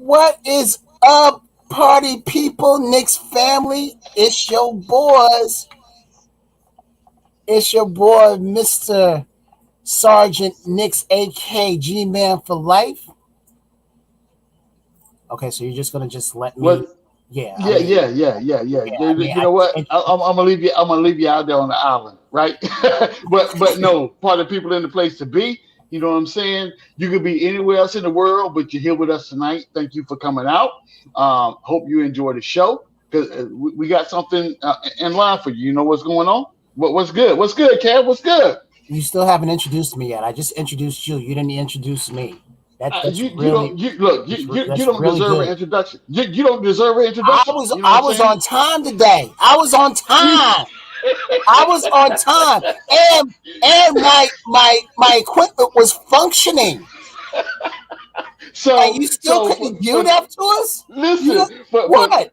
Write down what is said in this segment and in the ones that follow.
What is up, party people, Knicks family? It's your boys. It's your boy, Mr. Sergeant Knicks, aka G-Man for life. Okay, so you're just gonna just let me. What? Yeah, I Yeah, mean, yeah, yeah, yeah, yeah. yeah, I mean, You know what? I'm gonna leave you. I'm gonna leave you out there on the island, right? But no, part of the people in the place to be. You know what I'm saying? You could be anywhere else in the world, but you're here with us tonight. Thank you for coming out. Hope you enjoy the show because we got something in line for you. You know what's going on? What's good? What's good, Kev? What's good? you still haven't introduced me yet. I just introduced you. You didn't introduce me. That's You really don't you look you that's don't really deserve an good. introduction. You don't deserve an I introduction. was You know what I I'm was saying? on time today. I was on time. I was on time, and my equipment was functioning, and So you still so couldn't do that to us. You listen know for what?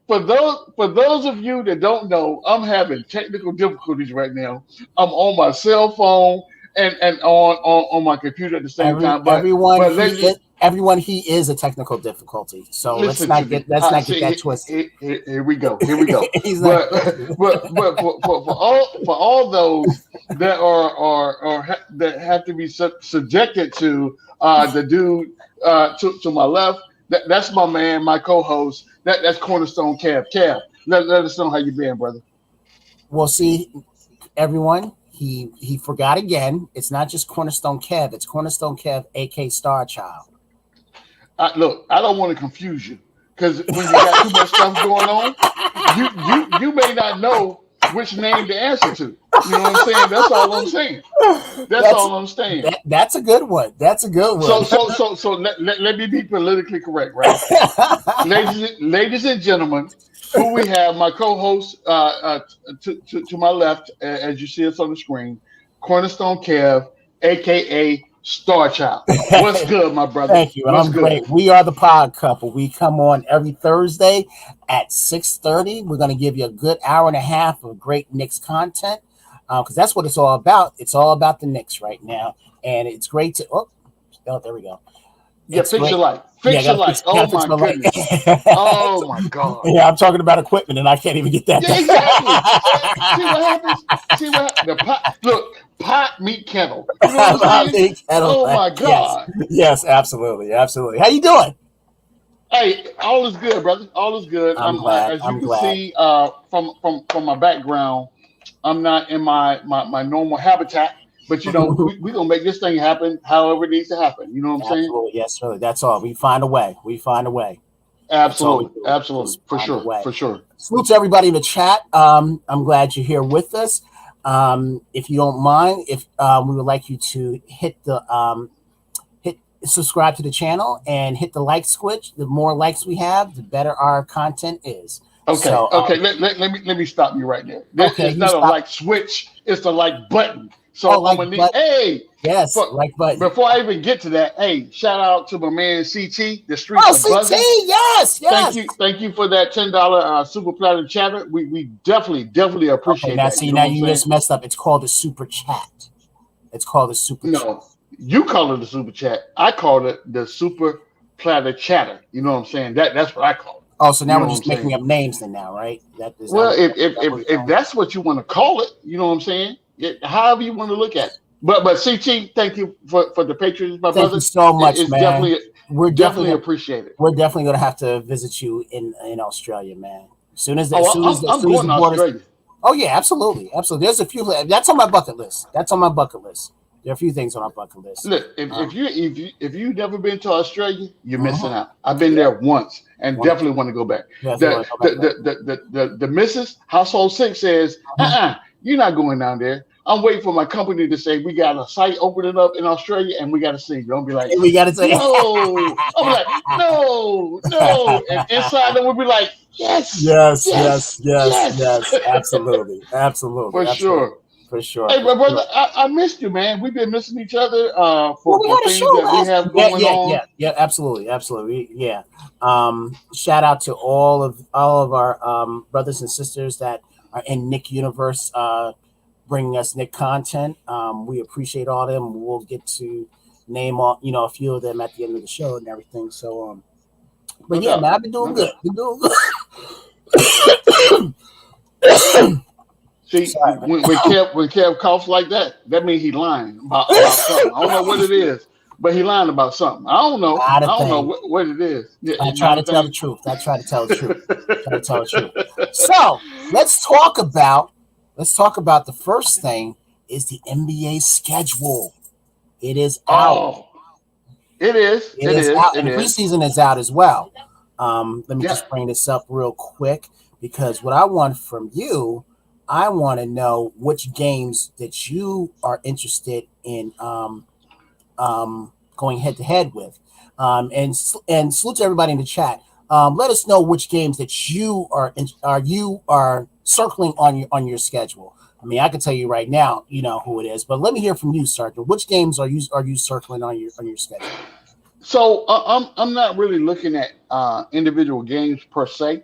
those of you that don't know, I'm having technical difficulties right now. I'm on my cell phone and on my computer at the same time. But ladies, Everyone he is a technical difficulty. So listen to me. let's not get that See, twisted. here we go. Here we go. He's not. But for all those that that have to be subjected to the dude to my left, that's my man, my co-host. That's Cornerstone Cab. Cab, let us know how you been, brother. Well, see, everyone. He forgot again. It's not just Cornerstone Kev. It's Cornerstone Kev, aka Star Child. Look, I don't want to confuse you because when you got too much stuff going on, you may not know which name to answer to. You know what I'm saying? That's all I'm saying. That's That's all I'm saying. that's a good one. That's a good one. So let me be politically correct, right? Ladies and gentlemen, who we have, my co-host to my left, as you see us on the screen, Cornerstone Kev, aka Star Child. What's good, my brother? Thank you. What's I'm good? great. We are the Pod Couple. We come on every Thursday at 6:30. We're going to give you a good hour and a half of great Knicks content because that's what it's all about. It's all about the Knicks right now, and it's great to. Oh, there we go. Yeah, It's fix great. your light. Yeah, I Fix your light. gotta Oh fix my my light. goodness. Oh my God. Yeah, I'm talking about equipment, and I can't even get that Yeah, exactly. See what happens? The pot look, pot meet kettle. You know what I'm done. saying? Oh Cadillac. my Yes, God. yes, absolutely, absolutely. How you doing? Hey, all is good, brother. All is good. I'm glad. As you I'm can glad. see from my background, I'm not in my normal habitat. But you know, we gonna make this thing happen however it needs to happen. You know what I'm saying? Absolutely, yes, really. That's all. We find a way. We find a way. That's all we Absolutely, do. absolutely, Just for find a sure, way. for sure. Salute to everybody in the chat. I'm glad you're here with us. If you don't mind, if we would like you to hit subscribe to the channel and hit the like switch. The more likes we have, the better our content is. Okay, So, okay. Let me stop you right there. okay, It's you not a stop. like switch. It's the like button. Oh, So I'm like gonna need. button. Hey, Yes, for, like button. before I even get to that, hey, shout out to my man CT. The streets Oh, are CT. buzzing. Yes, yes. Thank you for that $10 super platter chatter. We definitely Okay, appreciate now that. You see, know now what I'm you saying? just messed up. It's called a super chat. It's called a super chat. No, you call it the super chat. I call it the super platter chatter. You know what I'm saying? That's what I call it. Oh, so You now know we're what I'm just making saying? up names then now, right? That is Well, that what we're if doing? that's what you want to call it, you know what I'm saying? However you want to look at it. But CT, thank you for the patrons, my Thank you brother. so much, It's man. We're definitely definitely appreciated. we're definitely gonna have to visit you in Australia, man. Oh, As I'm soon as going the to borders. Australia. Oh yeah, absolutely, absolutely. There's a few. That's on my bucket list. That's on my bucket list. There are a few things on our bucket list. Look, if you've never been to Australia, you're missing Mhm. out. I've been Yeah, there once and wonderful. definitely want to go back. Definitely The want to go back there. the missus household six says, Mhm. you're not going down there. I'm waiting for my company to say we got a site opening up in Australia and we got to see you. I'll be like, We got to say. no. I'll be like, no, no. And inside them will be like, yes, Yes, yes, yes, yes, yes. yes. Absolutely, absolutely, For absolutely, sure. for sure, Hey, for my brother, sure. I missed you, man. We've been missing each other Well, we for had a show things that we last. have Yeah, going yeah, on. yeah, yeah. Absolutely, absolutely. Yeah. Shout out to all of our brothers and sisters that are in Nick Universe, bringing us Nick content. We appreciate all of them. We'll get to name all a few of them at the end of the show and everything. So But No yeah, doubt. man, I've been doing No good. doubt. Been doing good. See, Sorry, man. when Kev coughs like that, that means he's lying about something. I don't know what it is, but he lying about something. I don't know. Not a I don't know thing. what it is. Yeah, I it's try not a to tell the thing. truth. I try to tell the truth. Try to tell the truth. So let's talk about the first thing is the NBA schedule. It is out. Oh, it is. It It is is. out, It and is. preseason is out as well. Let me Yeah. just bring this up real quick because what I want from you, I want to know which games that you are interested in going head to head with, and salute to everybody in the chat. Let us know which games that you are circling on your schedule. I mean, I can tell you right now, you know who it is, but let me hear from you, Sergeant. Which games are you circling on your schedule? So I'm not really looking at individual games per se.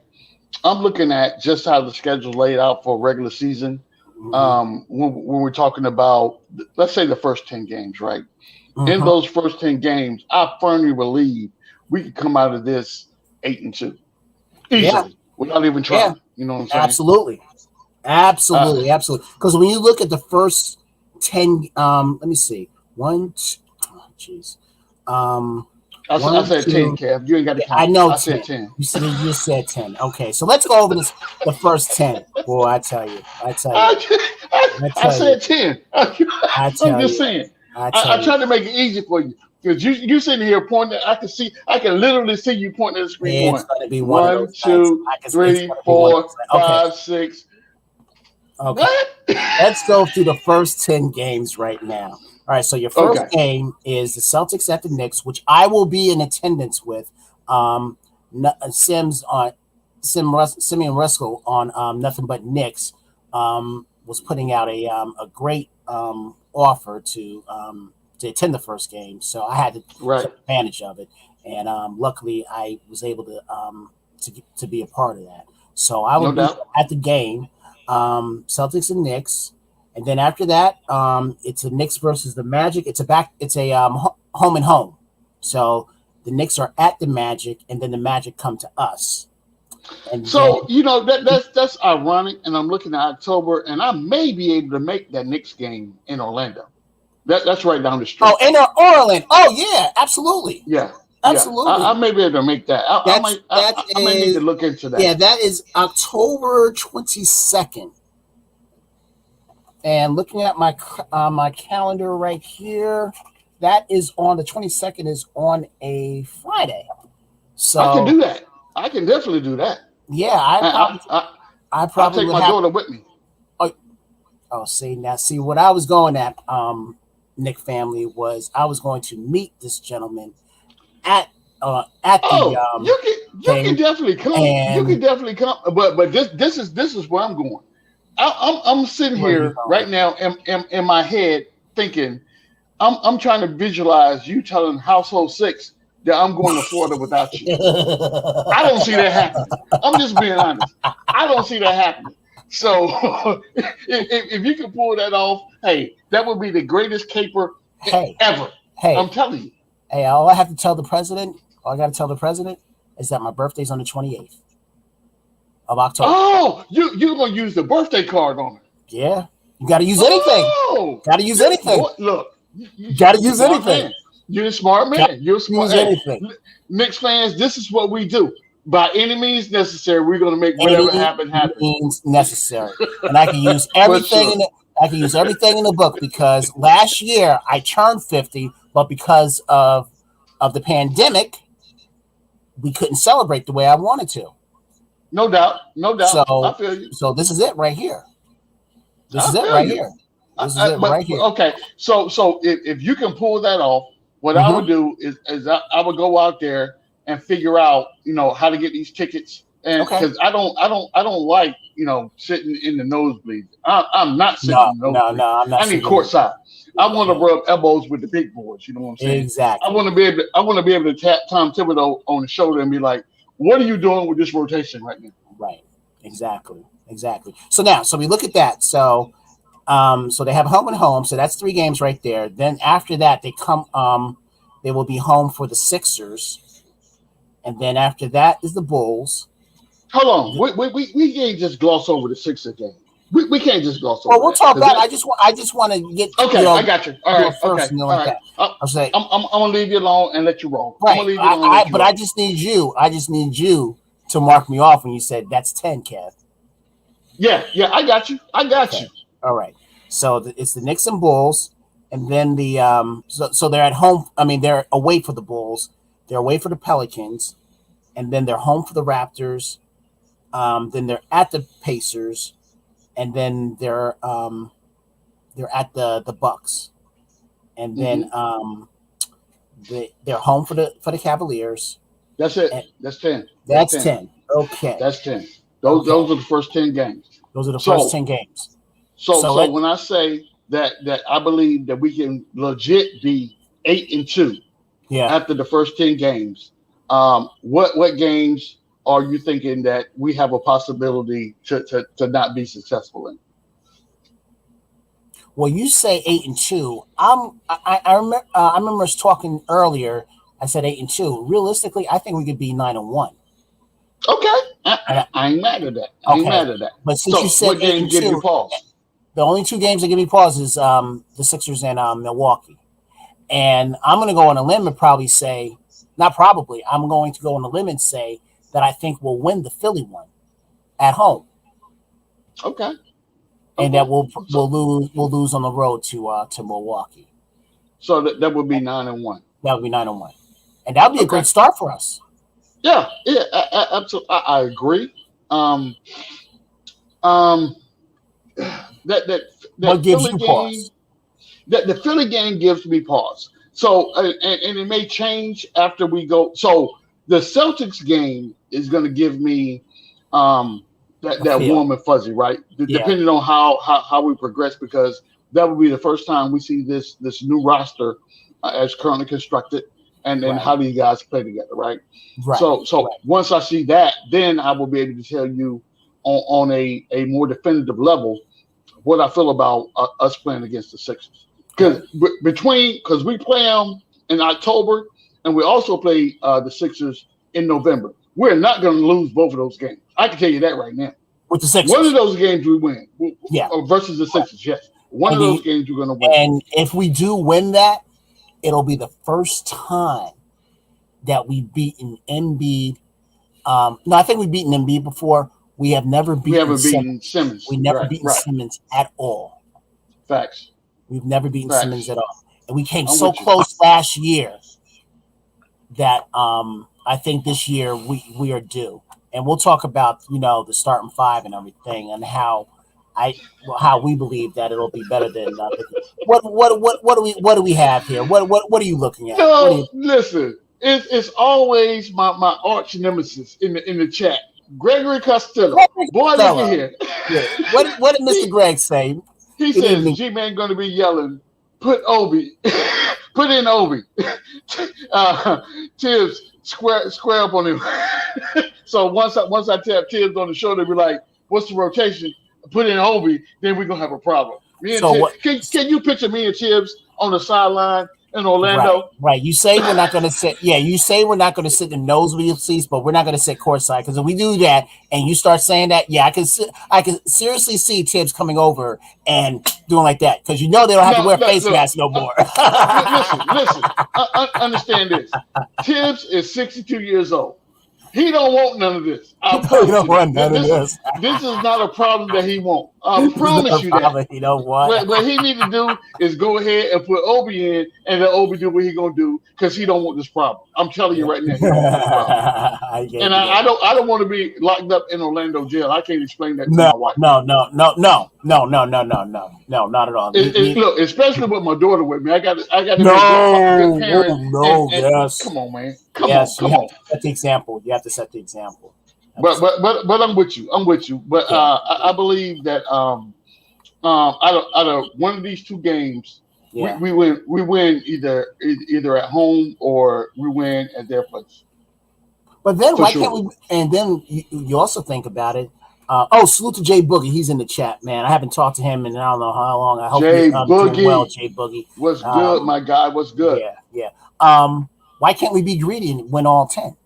I'm looking at just how the schedule's laid out for regular season. Mm-hmm. When we're talking about, let's say, the first 10 games, right? In Mm-hmm. those first 10 games, I firmly believe we could come out of this 8-2 Yeah, easily without even yeah, trying. You know what I'm saying? absolutely, Uh, absolutely, absolutely. Because when you look at the first 10, let me see, one, jeez, um, I one, said 10, two. Kev. You ain't got to Yeah, I count. know I 10. said 10. You just said 10. Okay, so let's go over the first 10. Boy, I tell you, I tell you, I I tell you, said 10. I I'm tell just you, saying. I I tell you. tried to make it easy for you because you sitting here pointing. I can literally see you pointing at the screen It's going going to be one of one, those nights. two, It's three, going to be one of four, those nights. Okay, five, six. okay. What? Let's go through the first 10 games right now. All right, so your first Okay. game is the Celtics at the Knicks, which I will be in attendance with. Um, Simeon Ruskell on Nothing But Knicks was putting out a great offer to attend the first game, so I had to Right. take advantage of it, and luckily I was able to be a part of that. So I will No be doubt. at the game, Celtics and Knicks, and then after that, it's a Knicks versus the Magic. It's a home and home. So the Knicks are at the Magic, and then the Magic come to us, and then So that's ironic, and I'm looking at October, and I may be able to make that Knicks game in Orlando. That's right down the oh, street. and Orland. Oh yeah, absolutely, Yeah, yeah. I absolutely. may be able to make that. That's that I may need to is look into Yeah, that. that is October 22nd. And looking at my calendar right here, that is on the 22nd is on a Friday. I can So do that. I can definitely do that. yeah, I I probably I, I I I'll probably take would my have. daughter with me. Oh, see what I was going at, Nick family was I was going to meet this gentleman at at the Oh, you can thing, definitely come. You and can definitely come. But this is where I'm going. I'm sitting where are you here going? right now in my head thinking I'm trying to visualize you telling Household Six that I'm going to Florida without you. I don't see that happening. I'm just being honest. I don't see that happening. So if you can pull that off, hey, that would be the greatest caper hey, ever. I'm hey, telling you. hey! All I have to tell the president, all I got to tell the president, is that my birthday's on the 28th of October. Oh, you're gonna use the birthday card on it. Yeah, you got to use anything. Oh, Got to use anything. boy, look, Got to you're a use smart anything. man. You're a smart Got man. You're a to smart. use Hey, anything. Knicks fans, this is what we do. By any means necessary, we're gonna make whatever Any happen happen. means necessary, and I can use For everything sure. I can use everything in the book because last year I turned 50, but because of the pandemic, we couldn't celebrate the way I wanted to. No doubt. No doubt. I So feel you. so this is it right here. This I is it feel right you. here. This is it But right here. okay, so if you can pull that off, what I would Mm-hmm. do is I would go out there and figure out how to get these tickets, and Okay. because I don't like sitting in the nosebleeds. I'm not sitting No, in the no, nosebleeds. no. I'm not I need sitting. courtside. I want to Yeah, rub elbows with the big boys. You know what I'm saying? I exactly. want to be able. I want to be able to tap Tom Thibodeau on the shoulder and be like, "What are you doing with this rotation right now?" Right. Exactly. Exactly. So we look at that. So they have home and home. So that's three games right there. Then after that, they will be home for the Sixers. and then after that is the Bulls. Hold on, we can't just gloss over the Sixers game. We can't just gloss Well, over we'll that. talk about. I just want to get Okay, I got you. All right, first okay, and then all like right. that. I'll say I'm gonna leave you alone and let you roll. I'm right. gonna leave you alone and let you But roll. I just need you. I just need you to mark me off when you said that's 10, Kev. Yeah, I got you. I got Okay. you. All right. So it's the Knicks and Bulls, and then the so they're at home. I mean, they're away for the Bulls. They're away for the Pelicans, and then they're home for the Raptors. Then they're at the Pacers, and then they're at the Bucks, and then Hmm. they're home for the Cavaliers. That's it. And That's 10. That's that's 10. 10. Okay. That's 10. Okay. Those are the first 10 games. Those are the first So 10 games. so So so let when I say that I believe that we can legit be 8-2 yeah. after the first 10 games, what games are you thinking that we have a possibility to not be successful in? Well, you say 8-2. I remember us talking earlier. I said 8-2. Realistically, I think we could be 9-1. Okay. And I ain't mad at that. I ain't okay, mad at that. but since you So said what eight games and give you two, pause? the only two games that give me pause is the Sixers and Milwaukee. And I'm going to go on a limb and probably say, not probably, I'm going to go on a limb and say that I think we'll win the Philly one at home, Okay. and Okay. that we'll lose on the road to Milwaukee. So that would be 9-1. That would be 9-1, and that would be a Okay. great start for us. Yeah. Yeah. Absolutely. I agree. Um. Um. That that What that gives Philly you game. pause? That the Philly game gives me pause. So and it may change after we go. So the Celtics game is going to give me um A that feel, warm and fuzzy, right? yeah, Depending on how we progress, because that will be the first time we see this new roster as currently constructed, and then right, how do you guys play together, right? right, So right. once I see that, then I will be able to tell you on a more definitive level what I feel about us playing against the Sixers. Because Okay. because we play them in October and we also play the Sixers in November. We're not going to lose both of those games. I can tell you that right now. With the One of Sixers, those games we win yeah, versus the Sixers. Yes, one of and those the games we're going to win. and if we do win that, it'll be the first time that we've beaten Embiid. No, I think we've beaten Embiid before. We have never We beaten haven't beaten Simmons. Simmons. We never Right, beaten right. Simmons at all. Facts, We've never beaten Simmons facts. at all, and we came I'm so with you. close last year that I think this year we are due. And we'll talk about the starting five and everything, and I how we believe that it'll be better than what do we have here? What are you looking at? What do No, you? listen. It's always my arch nemesis in the chat, Gregory Costello. Boy, look at Costello. here. Yeah. What did Mr. he Greg say? he He didn't says even. G Man going to be yelling, put Obi, put in Obi, uh, Tibbs square up on him. So once I tap Tibbs on the shoulder, be like, "What's the rotation?" Put in Obi, then we're gonna have a problem. Me and So Tibbs, what? can you picture me and Tibbs on the sideline in Right, Orlando? right. You say we're not going to sit. Yeah, you say we're not going to sit in the nosebleed seats, but we're not going to sit courtside because if we do that and you start saying that, yeah, I can seriously see Tibbs coming over and doing like that because they don't have to No, wear look, face look. masks no more. Listen. Understand this. Tibbs is 62 years old. He don't want none of this. You I promise don't you that. want none of this. This is not a problem that he won't. I This is not promise a you that. problem. You know what? What he need to do is go ahead and put Obi in, and let Obi do what he gonna do because he don't want this problem. I'm telling you right now, he don't want this problem. I And get you. I don't want to be locked up in Orlando jail. I can't explain that to No, my wife. no, not at all. Look, especially with my daughter with me, I got to be a good No, parent. no, And yes. come on, man, Yes, you come have on. to set the example. You have to set the example. But I'm with you. I'm with you. But Yeah, I believe that out of one of these two games, yeah. we win either at home or we win at their place But then for why can't sure. we? And then you also think about it. Salute to Jay Boogie. He's in the chat, man. I haven't talked to him in I don't know how long. I hope you're Jay doing well, Boogie, Jay Boogie. what's good, Um, my guy? What's good? yeah, yeah. Why can't we be greedy and win all 10?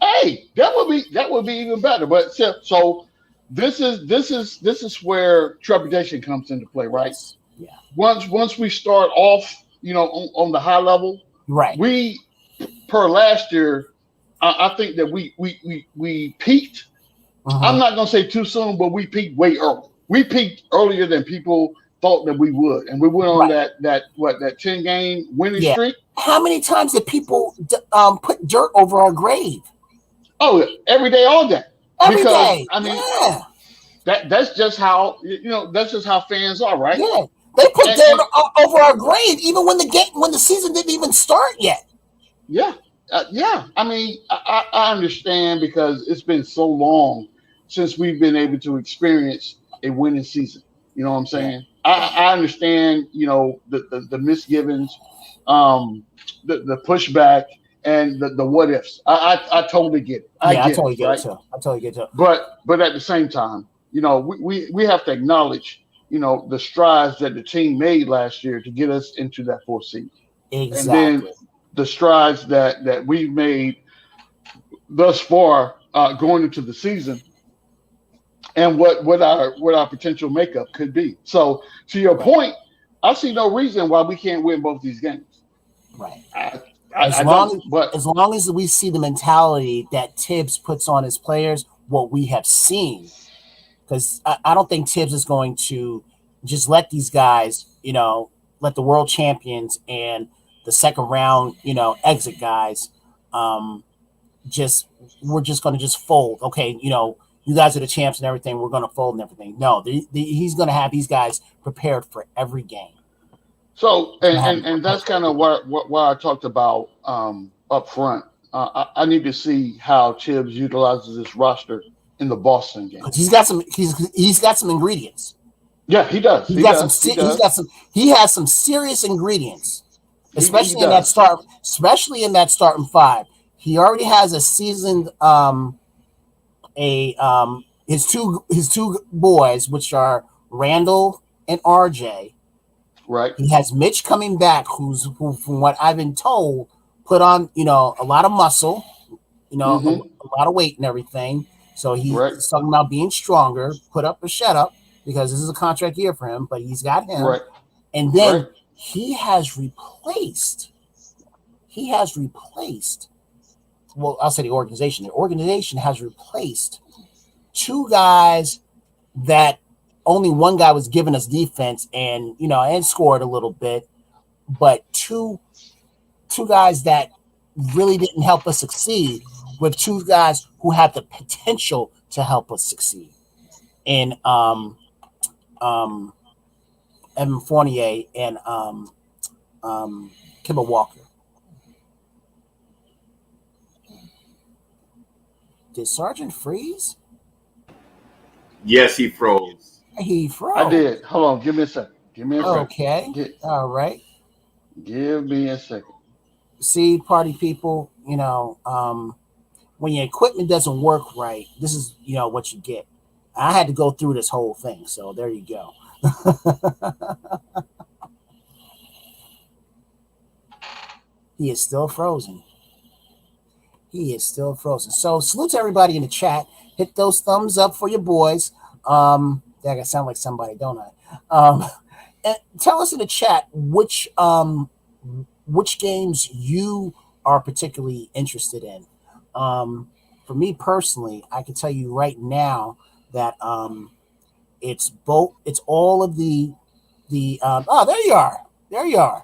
Hey, that would be even better. But so this is where trepidation comes into play, right? Yes. Yeah. Once we start off, on the high level, Right. we per last year, I think that we peaked. I'm Hmm. not gonna say too soon, but we peaked way early. We peaked earlier than people thought that we would, and we went on Right. that 10 game winning Yeah. streak. How many times did people put dirt over our grave? Oh, every day, all day, Every because day. I mean Yeah. that's just how that's just how fans are, right? Yeah. They put And, dirt and over our grave even when the season didn't even start yet. yeah, yeah. I mean, I understand because it's been so long since we've been able to experience a winning season. You know what I'm Yeah. saying? Right. I understand, the misgivings, the pushback, and the what ifs. I totally get it. I Yeah, I get it, totally get it right? too. I totally get it too. But at the same time, we have to acknowledge, the strides that the team made last year to get us into that fourth seed, and then Exactly. the strides that we've made thus far, going into the season, and what our potential makeup could be. So to your Right. point, I see no reason why we can't win both these games. Right. I As I don't. long But as long as we see the mentality that Tibbs puts on his players, what we have seen, because I don't think Tibbs is going to just let these guys, let the world champions and the second round, exit guys, um, just we're just going to just fold. Okay, you guys are the champs and everything. We're going to fold and everything. No, he's going to have these guys prepared for every game. so He's going and to have them and prepared that's for kind every of game. what I talked about, up front. I need to see how Tibbs utilizes this roster in the Boston game. Because he's got some ingredients. Yeah, he does. He's He got some. does. He He's does. got some. He has some serious ingredients, He especially in that does. start. Especially in that starting five. He already has a seasoned his two boys, which are Randall and RJ. Right. He has Mitch coming back, who from what I've been told, put on a lot of muscle, Mm-hmm. a lot of weight and everything. So Right. he's talking about being stronger, put up or shut up, because this is a contract year for him. But he's got him, Right. and Right. then he has replaced. He has replaced. Well, I'll say the organization. The organization has replaced two guys that only one guy was giving us defense and scored a little bit, but two guys that really didn't help us succeed, with two guys who have the potential to help us succeed in um Evan Fournier and Kemba Walker. Did Sergeant freeze? Yes, he froze. He I froze. did. Hold on. Give me a second. Give me a second. Okay. Get. All right. Give me a second. See, party people, when your equipment doesn't work right, this is what you get. I had to go through this whole thing, so there you go. He is still frozen. He is still frozen. So salute to everybody in the chat. Hit those thumbs up for your boys. I sound like somebody, don't I? And tell us in the chat which games you are particularly interested in. For me personally, I can tell you right now that it's both. It's all of the. Oh, there you are. There you are. I'm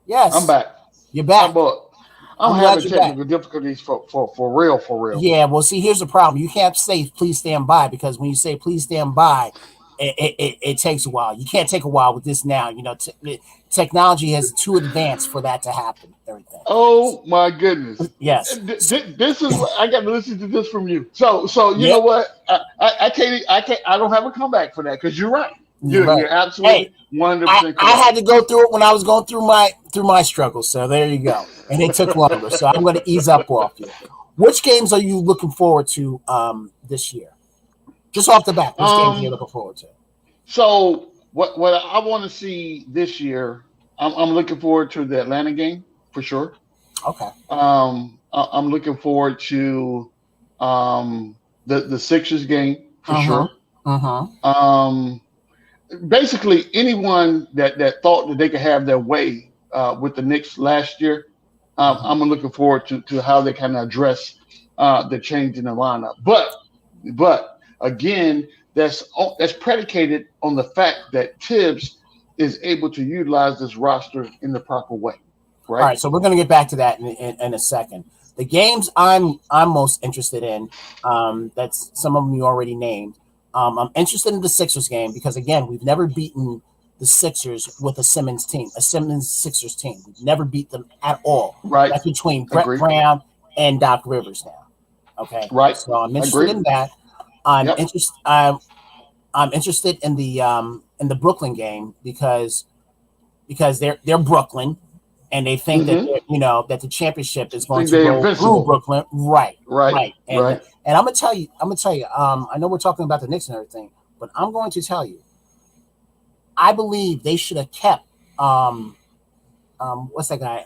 Yes, back. you're I'm back. but I'm I'm glad having you're back. technical difficulties for real, for real. Yeah, well, see, here's the problem. You can't say "please stand by," because when you say "please stand by," it takes a while. You can't take a while with this now. Technology has too advanced for that to happen. Everything. Oh my goodness. Yes. This is what I got to listen to this from you. So you know Yep. what? I can't. I don't have a comeback for that because you're right. You're You're right. absolutely Hey, 100% I correct. had to go through it when I was going through my struggles. So there you go. And it took longer. So I'm going to ease up off you. Which games are you looking forward to this year? Just off the bat, which games are you Um. looking forward to? So what I want to see this year, I'm looking forward to the Atlanta game for sure. Okay. I'm looking forward to the Sixers game for Mm-hmm. sure. Mm-hmm. Um, Basically, anyone that thought that they could have their way with the Knicks last year, I'm looking forward to how they kind of address the change in the lineup. But again, that's predicated on the fact that Tibbs is able to utilize this roster in the proper way, All right? right, so we're going to get back to that in a second. The games I'm most interested in, that's some of them you already named. I'm interested in the Sixers game because again, we've never beaten the Sixers with a Simmons Sixers team. We've never beat them at all. Right. That's between Brett Agree. Brown and Doc Rivers now. Okay, Right. so I'm interested Agree. in that. I'm Yep. interested. I'm interested in the Brooklyn game because they're Brooklyn and they think that Mm-hmm. that the championship is going Think to they're roll through invincible. Brooklyn, right, Right. right, Right. and I'm gonna tell you, I know we're talking about the Knicks and everything, but I'm going to tell you, I believe they should have kept what's that guy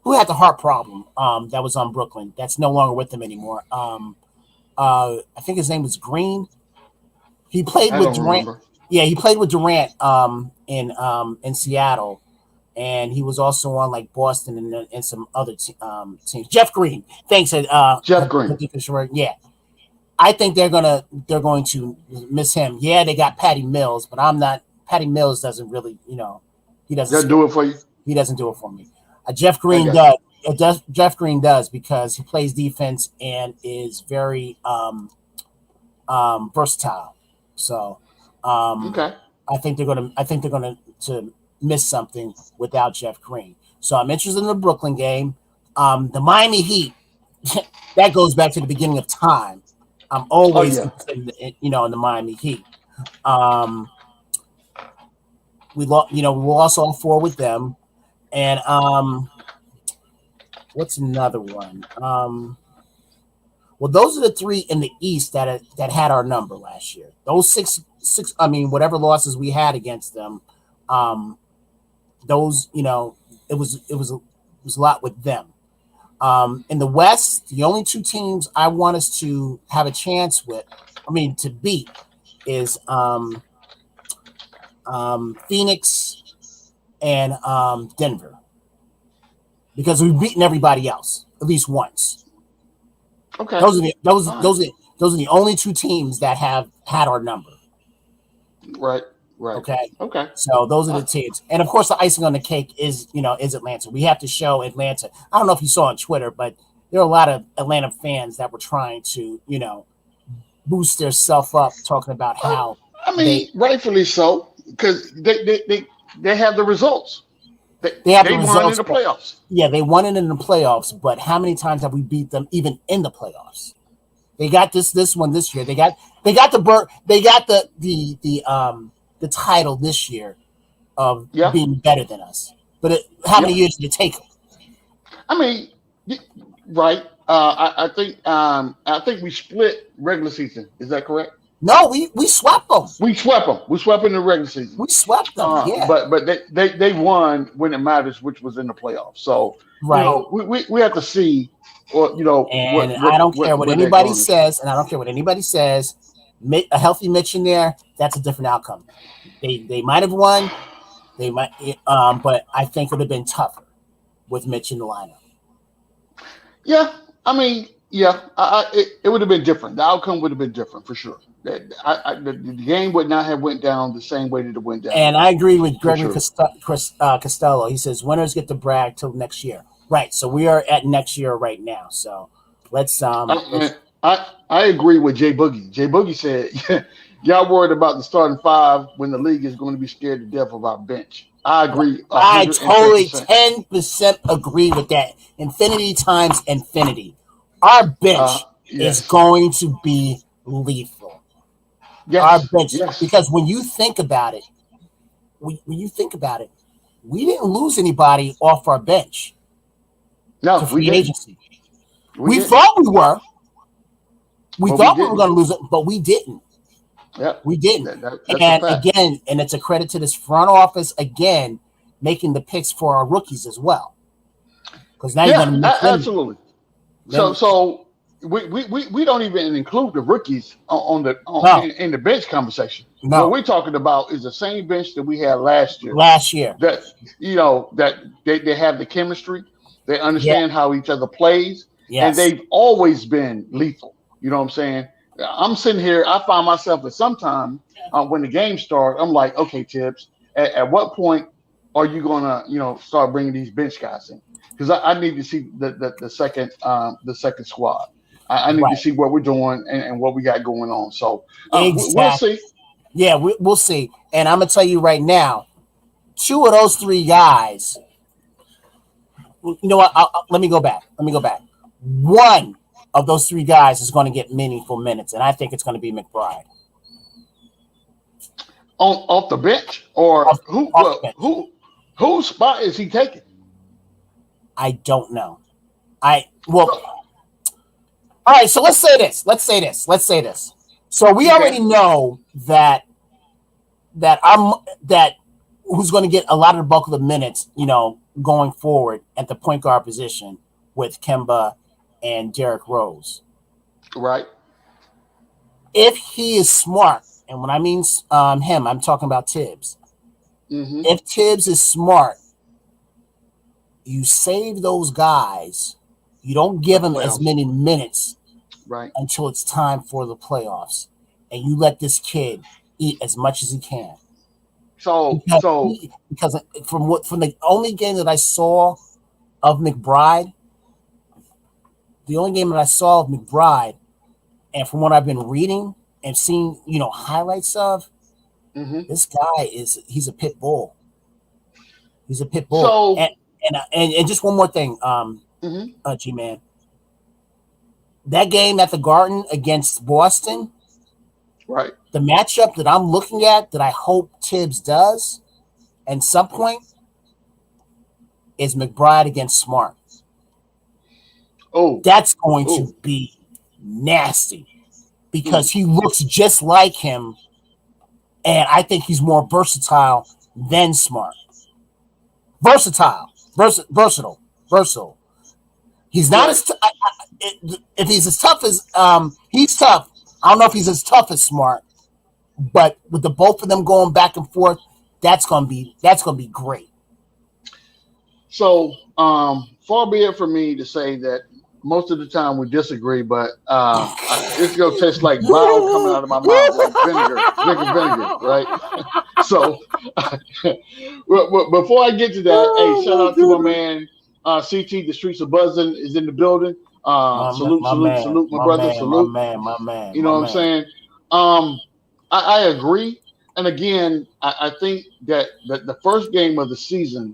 who had the heart problem that was on Brooklyn that's no longer with them anymore. I think his name was Green. He played I with don't Durant. remember. Yeah, he played with Durant in Seattle, and he was also on like Boston and some other teams. Jeff Green, thanks. Jeff Green. Yeah, I think they're going to miss him. Yeah, they got Patty Mills, but I'm not. Patty Mills doesn't really, he doesn't They'll do it for you. he doesn't do it for me. Jeff I Green got you. does. It does. Jeff Green does because he plays defense and is very versatile. So Okay. I think they're gonna to miss something without Jeff Green. So I'm interested in the Brooklyn game. The Miami Heat, that goes back to the beginning of time. I'm Oh always yeah. interested in the Miami Heat. Um, we lost all four with them, and what's another one? Well, those are the three in the East that had our number last year. Those six. I mean, whatever losses we had against them, those it was a lot with them. In the West, the only two teams I want us to have a chance with, I mean, to beat, is Phoenix and Denver, because we've beaten everybody else at least once. Okay. Those are the those All right. those are those are the only two teams that have had our number. Right. Right. Okay, Okay. so those are Uh, the teams, and of course, the icing on the cake is Atlanta. We have to show Atlanta. I don't know if you saw on Twitter, but there are a lot of Atlanta fans that were trying to boost their self up, talking about how I they mean, rightfully so, because they have the results. they have the They won in results. the playoffs. Yeah, they won it in the playoffs, but how many times have we beat them even in the playoffs? They got this one this year. They got the title this year of Yeah. being better than us. But how many Yeah. years did it take them? I mean, right. I think we split regular season. Is that correct? No, we swept them. We swept them. We swept in the regular season. We swept them. Yeah, But they won when it matters, which was in the playoffs. So right. we have to see, or And I don't care what they're anybody going to. says, and I don't care what anybody says. A healthy Mitch in there, that's a different outcome. They might have won. They might, but I think it would have been tougher with Mitch in the lineup. Yeah, I mean, yeah, it would have been different. The outcome would have been different for sure. The game would not have went down the same way that it went down And I agree with for Gregory sure. Costello. He says winners get to brag till next year. Right. So we are at next year right now. So let's I agree with Jay Boogie. Jay Boogie said, "Y'all worried about the starting five when the league is going to be scared to death of our bench." I agree. I totally 110%. 10% agree with that. Infinity times infinity. Our bench is Yes. going to be lethal. Our Yes. bench, Yes. because when you think about it, we didn't lose anybody off our bench No, to we free didn't. agency. We We didn't. thought we were. We But we thought we were didn't. going to lose it, but we didn't. Yep. We didn't. That's a And fact. again, and it's a credit to this front office again, making the picks for our rookies as well. because now you're going to mix in. Absolutely. So we don't even include the rookies in the bench conversation. No. What we're talking about is the same bench that we had last year. That that they have the chemistry, they understand how each other plays, and they've always been lethal. You know what I'm saying? I'm sitting here, I find myself at some time when the game starts, I'm like, okay, Tibbs, at what point are you gonna start bringing these bench guys in? Because I need to see the second squad. I need to see what we're doing and what we got going on. So we'll see. Yeah, we'll see. And I'm gonna tell you right now, 2 of those 3 guys. You know what? Let me go back. 1 of those 3 guys is going to get meaningful minutes, and I think it's going to be McBride. Off the bench, or whose spot is he taking? I don't know. All right, so let's say this. So we already know that who's going to get a lot of the bulk of the minutes, going forward at the point guard position with Kemba and Derrick Rose. Right. If he is smart, and when I mean him, I'm talking about Tibbs. Mm-hmm. If Tibbs is smart, you save those guys. You don't give them as many minutes until it's time for the playoffs. And you let this kid eat as much as he can. Because from the only game that I saw of McBride, and from what I've been reading and seeing, highlights of, this guy he's a pit bull. He's a pit bull. So, and just one more thing, G-Man. That game at the Garden against Boston, right? The matchup that I'm looking at that I hope Tibbs does at some point is McBride against Smart. Oh, that's going to be nasty because he looks just like him, and I think he's more versatile than Smart. Versatile. He's not as if he's as tough as he's tough. I don't know if he's as tough as Smart, but with the both of them going back and forth, that's gonna be great. So far be it for me to say that most of the time we disagree, but it's gonna taste like bile coming out of my mouth, like vinegar, drinking vinegar, right? So before I get to that, hey, shout out to my man CT. The streets are buzzing is in the building. Salute, my brother, salute. My man. You know what I'm saying? I agree, and again, I think that the first game of the season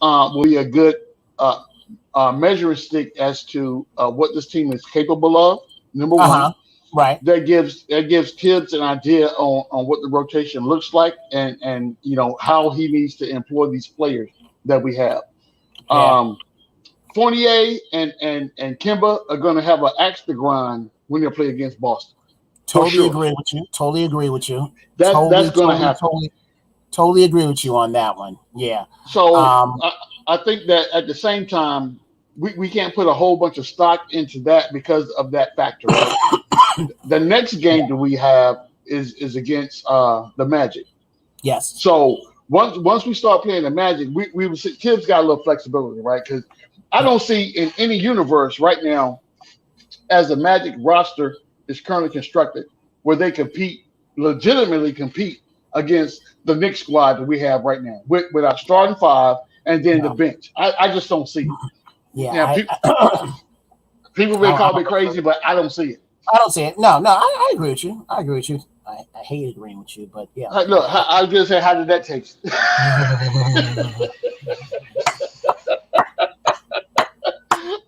will be a good measuring stick as to what this team is capable of. Number one, right? That gives Tibbs an idea on what the rotation looks like, and how he needs to employ these players that we have. Yeah. Fournier and Kemba are going to have an axe to grind when they play against Boston. Totally agree with you. That's going to happen. Totally agree with you on that one. Yeah. So I think that at the same time, we can't put a whole bunch of stock into that because of that factor. Right? The next game that we have is against the Magic. Yes. So once we start playing the Magic, we see Tibbs got a little flexibility, right? Because I don't see in any universe right now, as the Magic roster is currently constructed, where they legitimately compete against the Knicks squad that we have right now with our starting 5 and then the bench. I just don't see it. Yeah. People may call me crazy, but I don't see it. I don't see it. No, I agree with you. I hate agreeing with you, but yeah. Look, I was gonna say, how did that taste?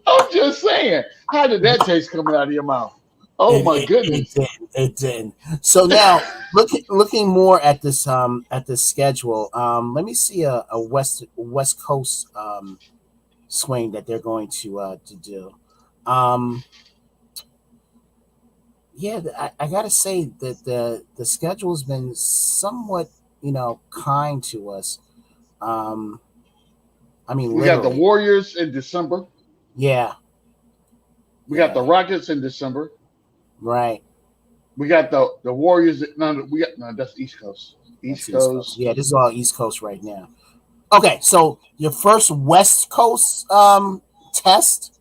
I'm just saying, how did that taste coming out of your mouth? Oh my goodness! It did. So now, looking more at this schedule, let me see a West Coast swing that they're going to do. Yeah, I gotta say that the schedule has been somewhat kind to us. I mean, We got the literally. Warriors in December. Yeah. We got the Rockets in December. Right. We got the Warriors. No, that's East Coast. That's East East Coast. Coast. Yeah, this is all East Coast right now. Okay, so your first West Coast test,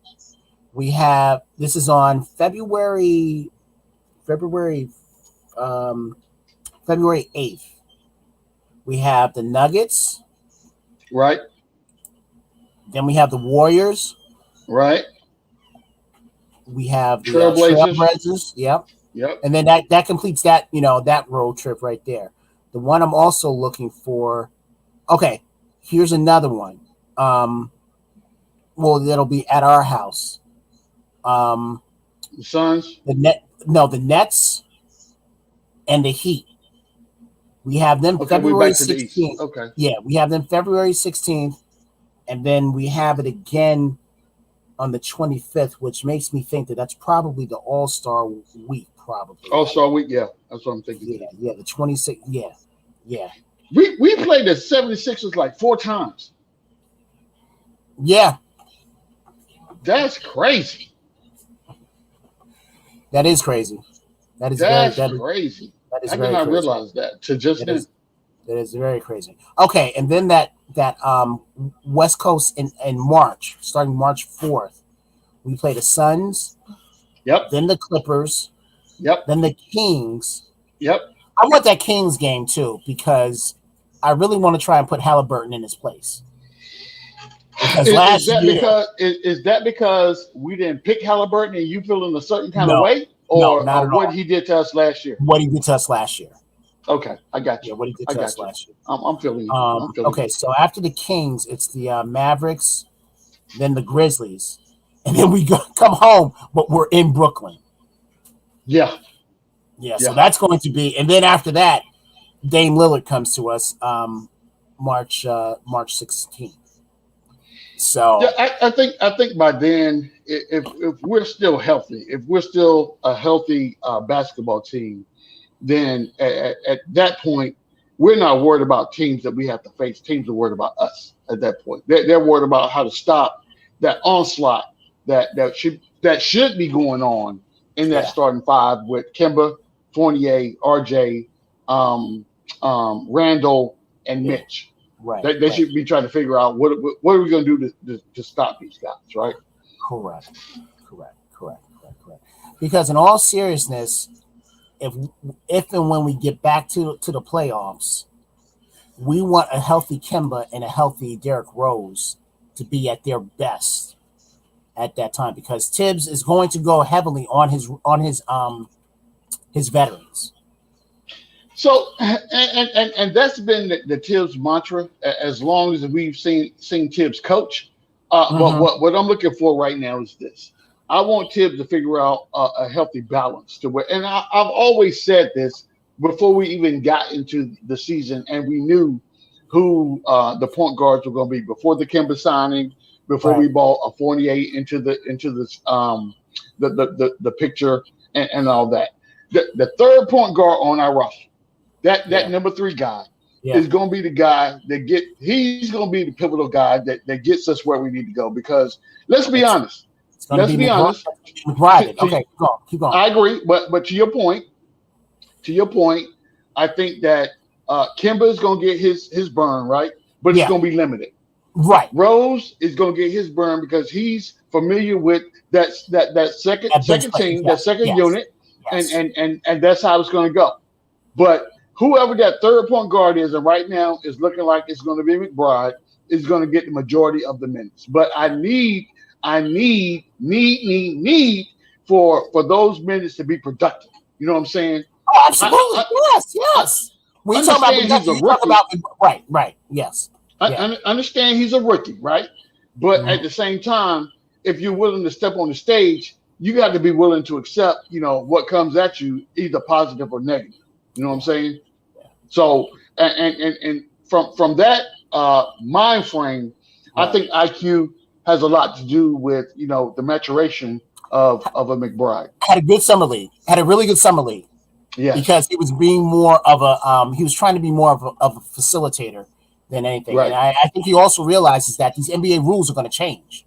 we have this is on February um, February 8th. We have the Nuggets, Right. then we have the Warriors, Right. we have the Trailblazers. Trailblazers, yep, Yep. and then that completes that that road trip right there. The one I'm also looking for. Okay, here's another one. Well, that'll be at our house. The Suns. The Nets and the Heat. We have them Okay, we're February back to the East. 16th. Okay. Yeah, we have them February 16th, and then we have it again on the 25th, which makes me think that that's probably the All-Star week, probably. All-Star week. Yeah, that's what I'm thinking. Yeah, the 26th. Yeah. We played the 76ers like 4 times. Yeah, That's crazy. that is crazy. That's crazy. That is I did very not crazy. realize that to just That then. is very crazy. Okay, and then that West Coast in March, starting March 4th, we play the Suns, Yep. then the Clippers, Yep. then the Kings. Yep. I want that Kings game too because I really want to try and put Halliburton in his place. Because Is that because we didn't pick Halliburton and you feeling a certain kind of No. way, No, or not at what all. he did to us last year? What he did to us last year. Okay, I got Yeah, you. what he did I to got us you. last year. I'm feeling you. I'm feeling Okay, so after the Kings, it's the Mavericks, then the Grizzlies, and then we come home, but we're in Brooklyn. you. Yeah. Yeah, so that's going to be, and then after that, Dame Lillard comes to us March 16th. So Yeah, I think by then, if we're still healthy, if we're still a healthy basketball team, then at that point, we're not worried about teams that we have to face. Teams are worried about us at that point. They're worried about how to stop that onslaught that should be going on in that starting five with Kemba, Fournier, RJ, Randall, and Mitch. right, They should be trying to figure out what are we going to do to stop these guys, right? correct. Because in all seriousness, if and when we get back to the playoffs, we want a healthy Kemba and a healthy Derrick Rose to be at their best at that time, because Tibbs is going to go heavily on his veterans. So and that's been the Tibbs mantra as long as we've seen Tibbs coach. But what I'm looking for right now is this. I want Tibbs to figure out a healthy balance to where, and I've always said this before we even got into the season, and we knew who the point guards were going to be before the Kemba signing, before we bought a Fournier into the picture and all that. The third point guard on our roster, that number 3 guy, is going to be the guy he's going to be the pivotal guy that gets us where we need to go. Because let's be honest. Let's be honest. Right. Okay, keep going. I agree, but to your point, I think that Kemba is going to get his burn, right? But it's going to be limited. Right. Rose is going to get his burn because he's familiar with that second team, that second unit, and that's how it's going to go. But whoever that third point guard is, and right now is looking like it's going to be McBride, is going to get the majority of the minutes. But I need for those minutes to be productive. You know what I'm saying? Oh, absolutely. Yes. When you talk about right. Yes. I understand he's a rookie, right? But at the same time, if you're willing to step on the stage, you got to be willing to accept, what comes at you, either positive or negative. You know what I'm saying? So, and from that mind frame, I think IQ has a lot to do with, the maturation of a McBride. Had a good summer league. Had a really good summer league. Yeah. Because he was being more of a he was trying to be more of a facilitator than anything. Right. And I think he also realizes that these NBA rules are going to change.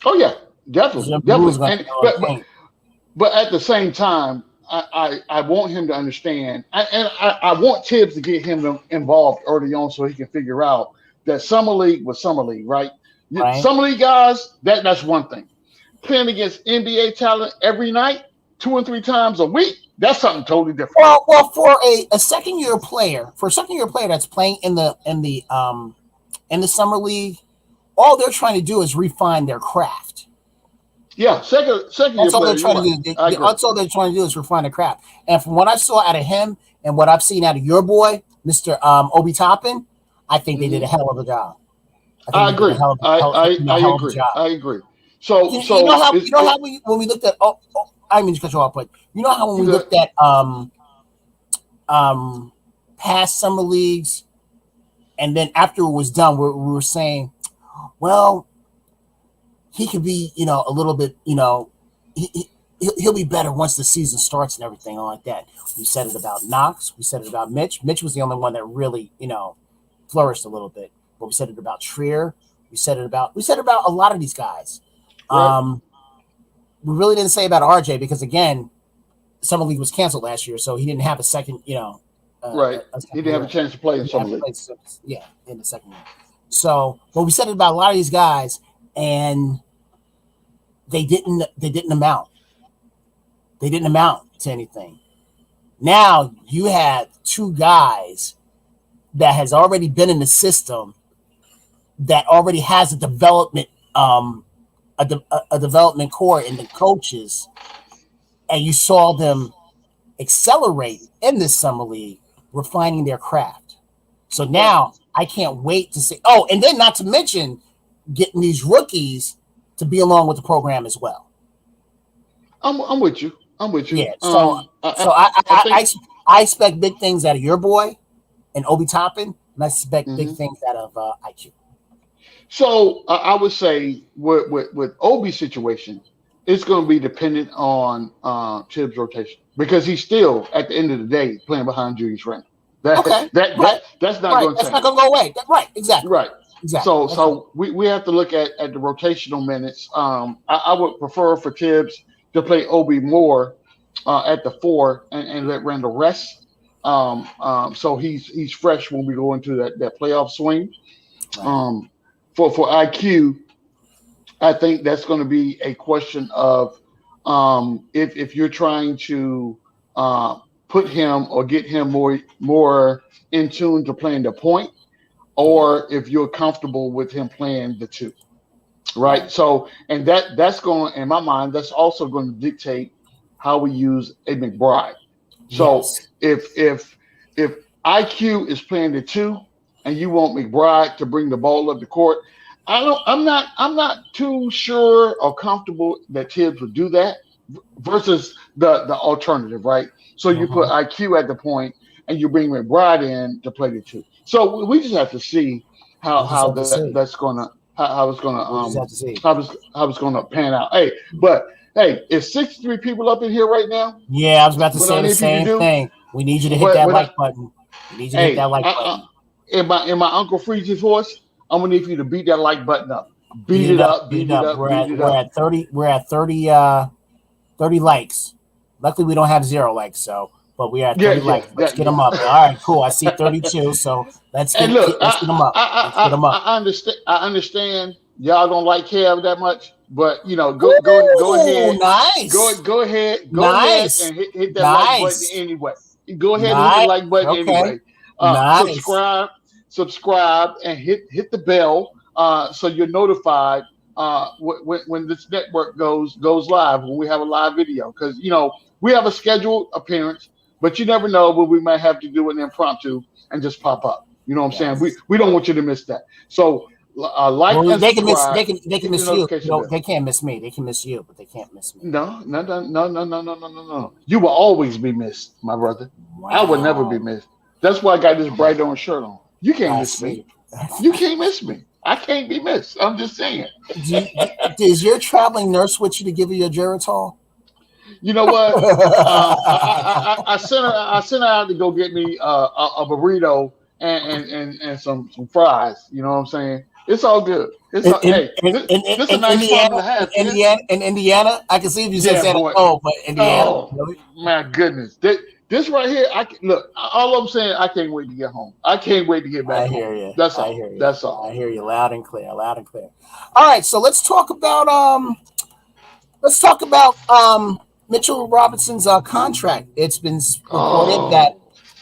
Oh yeah, definitely, The rules are definitely. going to change. But at the same time, I want him to understand, I want Tibbs to get him involved early on so he can figure out that summer league was summer league, right? Right. Summer league guys, that's one thing. Playing against NBA talent every night, 2 and 3 times a week, that's something totally different. Well, for a second year player, that's playing in the summer league, all they're trying to do is refine their craft. Yeah, second That's year all player. they're trying to do. That's all they're trying to do is refine the craft. And from what I saw out of him and what I've seen out of your boy, Mr. Obi Toppin, I think they did a hell of a job. I agree. I agree. So you know how when we looked at I mean to cut you off, but you know how when we looked at past summer leagues, and then after it was done, we were saying, well, he could be, a little bit, he'll be better once the season starts and everything like that. We said it about Knox. We said it about Mitch. Mitch was the only one that really, flourished a little bit. But we said it about Trier. We said it about a lot of these guys. Right. We really didn't say about RJ because again, summer league was canceled last year, so he didn't have a second, right. He didn't have a chance to play in summer league. Yeah, in the second year. So, but we said it about a lot of these guys, and they didn't amount. They didn't amount to anything. Now you have 2 guys that has already been in the system, that already has a development development core in the coaches, and you saw them accelerate in this summer league, refining their craft. So now I can't wait to see. Oh, and then not to mention getting these rookies to be along with the program as well. I'm with you. Yeah. So I expect big things out of your boy and Obi Toppin, and I expect big things out of IQ. So I would say with Obi's situation, it's going to be dependent on Tibbs' rotation because he's still at the end of the day playing behind Julius Randle. That's not going to change. That's not going to go away. Right. Exactly. Right. Exactly. So we have to look at the rotational minutes. I would prefer for Tibbs to play Obi more at the 4 and let Randle rest. So he's fresh when we go into that playoff swing. Right. For IQ, I think that's going to be a question of if you're trying to put him or get him more in tune to playing the point, or if you're comfortable with him playing the 2, right? So, and that's going, in my mind, that's also going to dictate how we use a McBride. So if IQ is playing the 2 and you want McBride to bring the ball up the court, I'm not too sure or comfortable that Tibbs would do that versus the alternative, right? So you put IQ at the point and you bring McBride in to play the 2. So we just have to see how it's gonna pan out. Hey, is 63 people up in here right now? Yeah, I was about to say the same thing. We need you to hit that like button. We need you to hit that like button. In my Uncle Freezy's voice, I'm gonna need you to beat that like button up. Beat it up. We're at 30 likes. Luckily we don't have 0 likes, but we are at 30 likes. Let's get them up. All right, cool. I see 32, so let's get them up. I understand y'all don't like Kev that much, but go ahead. Nice. Go ahead and hit that like button anyway. Go ahead and hit the like button anyway. Subscribe and hit the bell so you're notified when this network goes live, when we have a live video, because we have a scheduled appearance, but you never know when we might have to do an impromptu and just pop up. You know what I'm saying? We don't want you to miss that. So and they can miss you. They can't miss me. They can miss you, but they can't miss me. No. You will always be missed, my brother. Wow. I will never be missed. That's why I got this bright orange shirt on. You can't miss me. You can't miss me. I can't be missed. I'm just saying. Is your traveling nurse with you to give you your Geritol? You know what? I sent her out to go get me a burrito and some fries. You know what I'm saying? It's all good. In in Hey, this a in nice problem Indiana, to have, Ken. In Indiana, I can see if you said Yeah, San boy. Antonio, but Indiana, Oh really? my goodness. This right here, look. All I'm saying, I can't wait to get home. I can't wait to get back I home. hear you. That's I all. hear you. That's all. I hear you loud and clear. Loud and clear. All right, so let's talk about Mitchell Robinson's contract. Oh,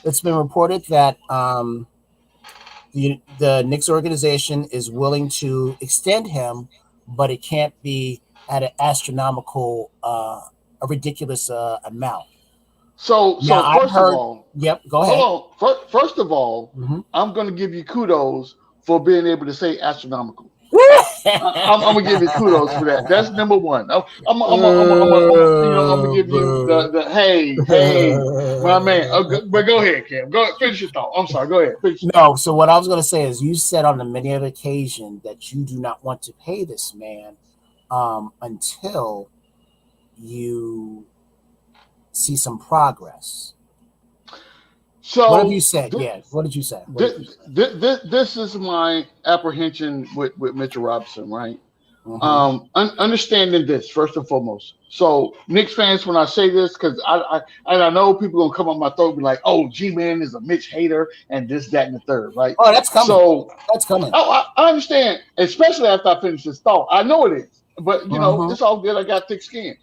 It's been reported that the Knicks organization is willing to extend him, but it can't be at an astronomical, a ridiculous amount. Now so I've first of heard. all, Yep, go hold ahead. on. First of all, Mhm. I'm going to give you kudos for being able to say astronomical. I'm gonna give you kudos for that. That's number one. I'm gonna give you the hey, my man. But go ahead, Cam. Go finish your thought. I'm sorry. Go ahead. Finish your thought. No, so what I was going to say is you said on a many other occasion that you do not want to pay this man until you see some progress. What have you So said? Yeah, what did you say? What did you say? this is my apprehension with Mitchell Robinson, right? Mm-hmm. Understanding this first and foremost. So Knicks fans, when I say this, because I know people gonna come on my throat and be like, "Oh, G-Man is a Mitch hater," and this, that, and the third, right? Oh, that's coming. So, That's coming. I understand, especially after I finish this thought. I know it is, but Mm-hmm. it's all good. I got thick skin.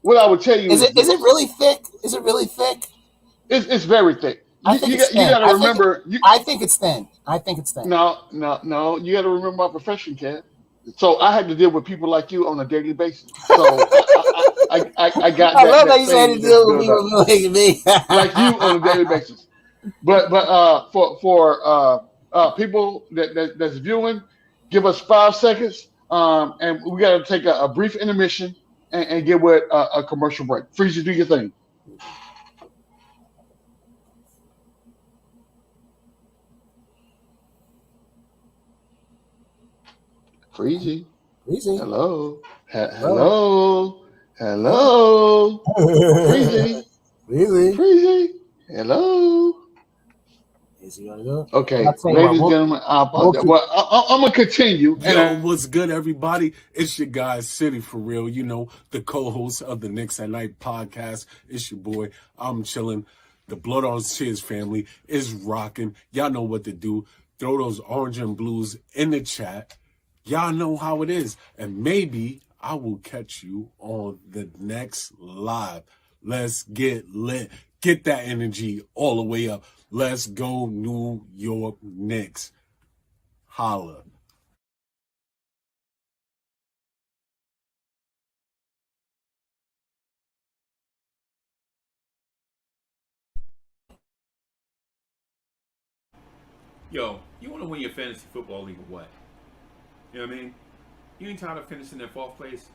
What I would tell you is Is it this: really thick? Is it really thick? it's very thick. I think it's You thin. got to remember. I think it's thin. I think it's thin. No. You got to remember my profession, Cat. So I had to deal with people like you on a daily basis. So I got I love that that you said to thing that's deal with built up people like me. like you on a daily basis. But for people that's viewing, give us 5 seconds, and we got to take a brief intermission and get with a commercial break. Freezy, do your thing. Freezy, Easy. hello, Hello. Hello. hello, Freezy, Easy. Freezy, hello. Easy, you want to do it? Okay, I'll tell you what. ladies and gentlemen, I We'll apologize. Well, I'm gonna continue, Yo, what's good, everybody? It's your guy, City for Real. You know, the co-host of the Knicks at Night podcast. It's your boy. I'm chilling. The Blorange Tears family is rocking. Y'all know what to do. Throw those orange and blues in the chat. Y'all know how it is. And maybe I will catch you on the next live. Let's get lit. Get that energy all the way up. Let's go, New York Knicks. Holla. Yo, you want to win your fantasy football league or what? You know what I mean? You ain't tired of finishing in fourth place?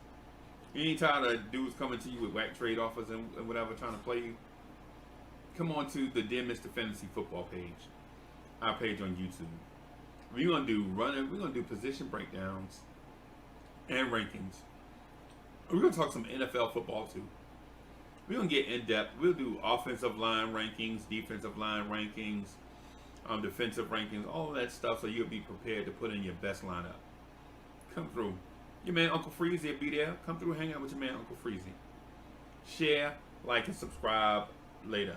You ain't tired of dudes coming to you with whack trade offers and whatever trying to play you? Come on to the Dear Mr. Fantasy Football page, our page on YouTube. We're gonna do position breakdowns and rankings. We're gonna talk some NFL football too. We're gonna get in depth. We'll do offensive line rankings, defensive line rankings, defensive rankings, all of that stuff, so you'll be prepared to put in your best lineup. Come through. Your man Uncle Freezy will be there. Come through, hang out with your man Uncle Freezy. Share, like, and subscribe later.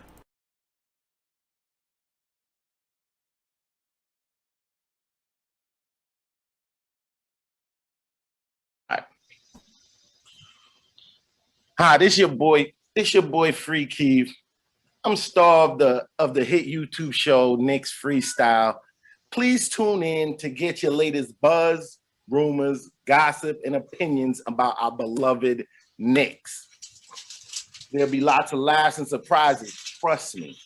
Hi, this your boy. This your boy Free Keith. I'm star of the hit YouTube show Knicks Freestyle. Please tune in to get your latest buzz, rumors, gossip, and opinions about our beloved Knicks. There'll be lots of laughs and surprises. Trust me.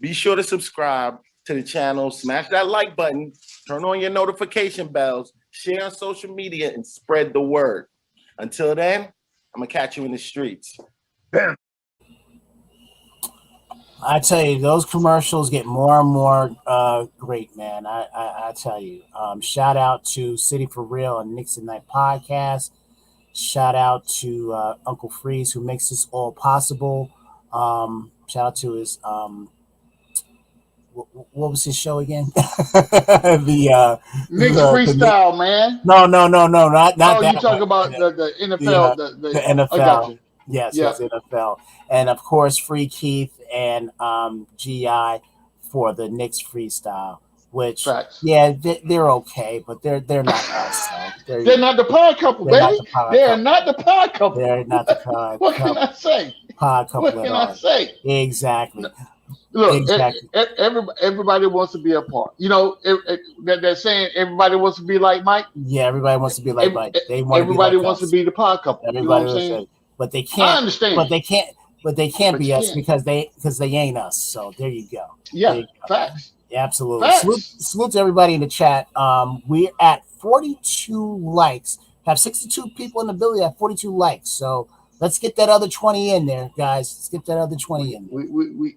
Be sure to subscribe to the channel, smash that like button, turn on your notification bells, share on social media, and spread the word. Until then, I'm gonna catch you in the streets. Bam. I tell you, those commercials get more and more great, man. I tell you. Shout out to City for Real and Nixon Night Podcast. Shout out to Uncle Freeze, who makes this all possible. Shout out to his what was his show again? the Knicks the freestyle, man. no, not Oh, that you talk one. about the NFL. The I got NFL. you. Yes, Yeah, NFL, and of course Free Keith and GI for the Knicks freestyle. Which facts. yeah, they're okay, but they're not us. So They're not the pod couple, they're not baby. the pod They're couple. not the pod couple. They're not the pod What can I say? couple What at can I all. say? Exactly. Look, Exactly. everybody wants to be a part. You know, they're saying everybody wants to be like Mike. Yeah, everybody wants to be like Mike. They want to be Everybody like wants us. to be the pod couple. You know what Everybody I'm wants saying? to, but they I can't. understand. But they can't. But they can't But be you us can't. because they ain't us. So there you go. Yeah, There you go. facts. Absolutely. Facts. Salute to everybody in the chat. We're at 42 likes. Have 62 people in the building at 42 likes. So let's get that other 20 in there, guys. Let's get that other 20 in there.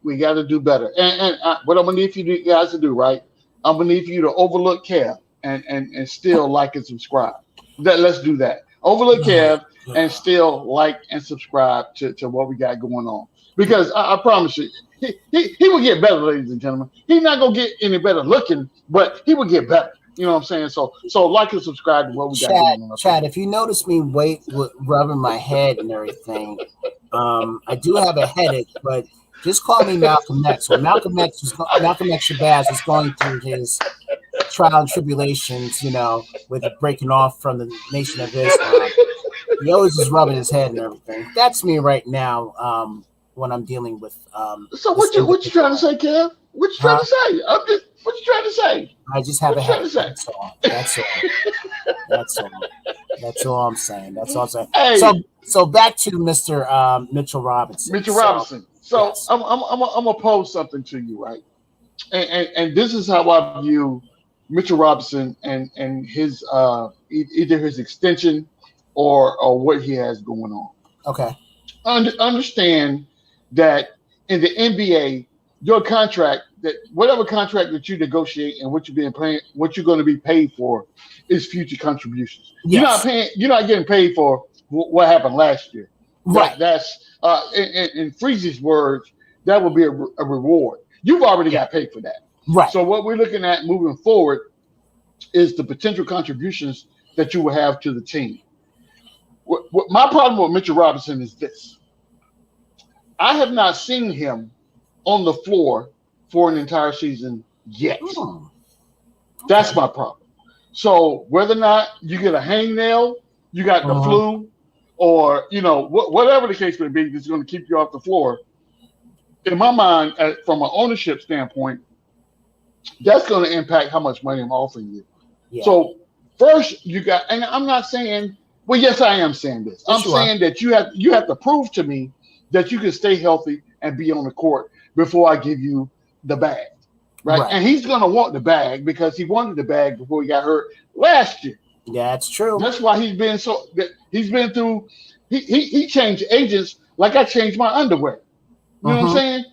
We got to do better. And what I'm gonna need for you guys to do, right? I'm gonna need for you to overlook Kev and still like and subscribe. Let's do that. Overlook Kev and still like and subscribe to what we got going on. Because I promise you, he will get better, ladies and gentlemen. He's not gonna get any better looking, but he will get better. You know what I'm saying? So like and subscribe to what we got going on. Chad, if you notice me rubbing my head and everything, I do have a headache, but just call me Malcolm X. When Malcolm X Shabazz was going through his trial and tribulations, you know, with breaking off from the Nation of Islam, he always was rubbing his head and everything. That's me right now. When I'm dealing with so what you trying to say, Kev? What you trying to say? What you trying to say? I just have a headache. That's all. That's all I'm saying. That's all I'm saying. Hey. So back to Mr. Mitchell Robinson. So yes. I'm gonna pose something to you, right? And this is how I view Mitchell Robinson and his either his extension or what he has going on. Okay. Understand that in the NBA, your contract, that whatever contract that you negotiate and what you're going to be paid for is future contributions. Yes. You're not getting paid for what happened last year. Right. That's in Freeze's words, that would be a reward. You've already got paid for that. Right. So what we're looking at moving forward is the potential contributions that you will have to the team. What my problem with Mitchell Robinson is this. I have not seen him on the floor for an entire season yet. Okay. That's my problem. So whether or not you get a hangnail, you got the flu, or whatever the case may be, that's going to keep you off the floor. In my mind, from an ownership standpoint, that's going to impact how much money I'm offering you. Yeah. So first, you got, and I'm not saying, well, yes, I am saying this. I'm saying that you have to prove to me that you can stay healthy and be on the court before I give you the bag, right? And he's going to want the bag because he wanted the bag before he got hurt last year. Yeah, that's true. That's why he's been through. He changed agents like I changed my underwear. You know what I'm saying?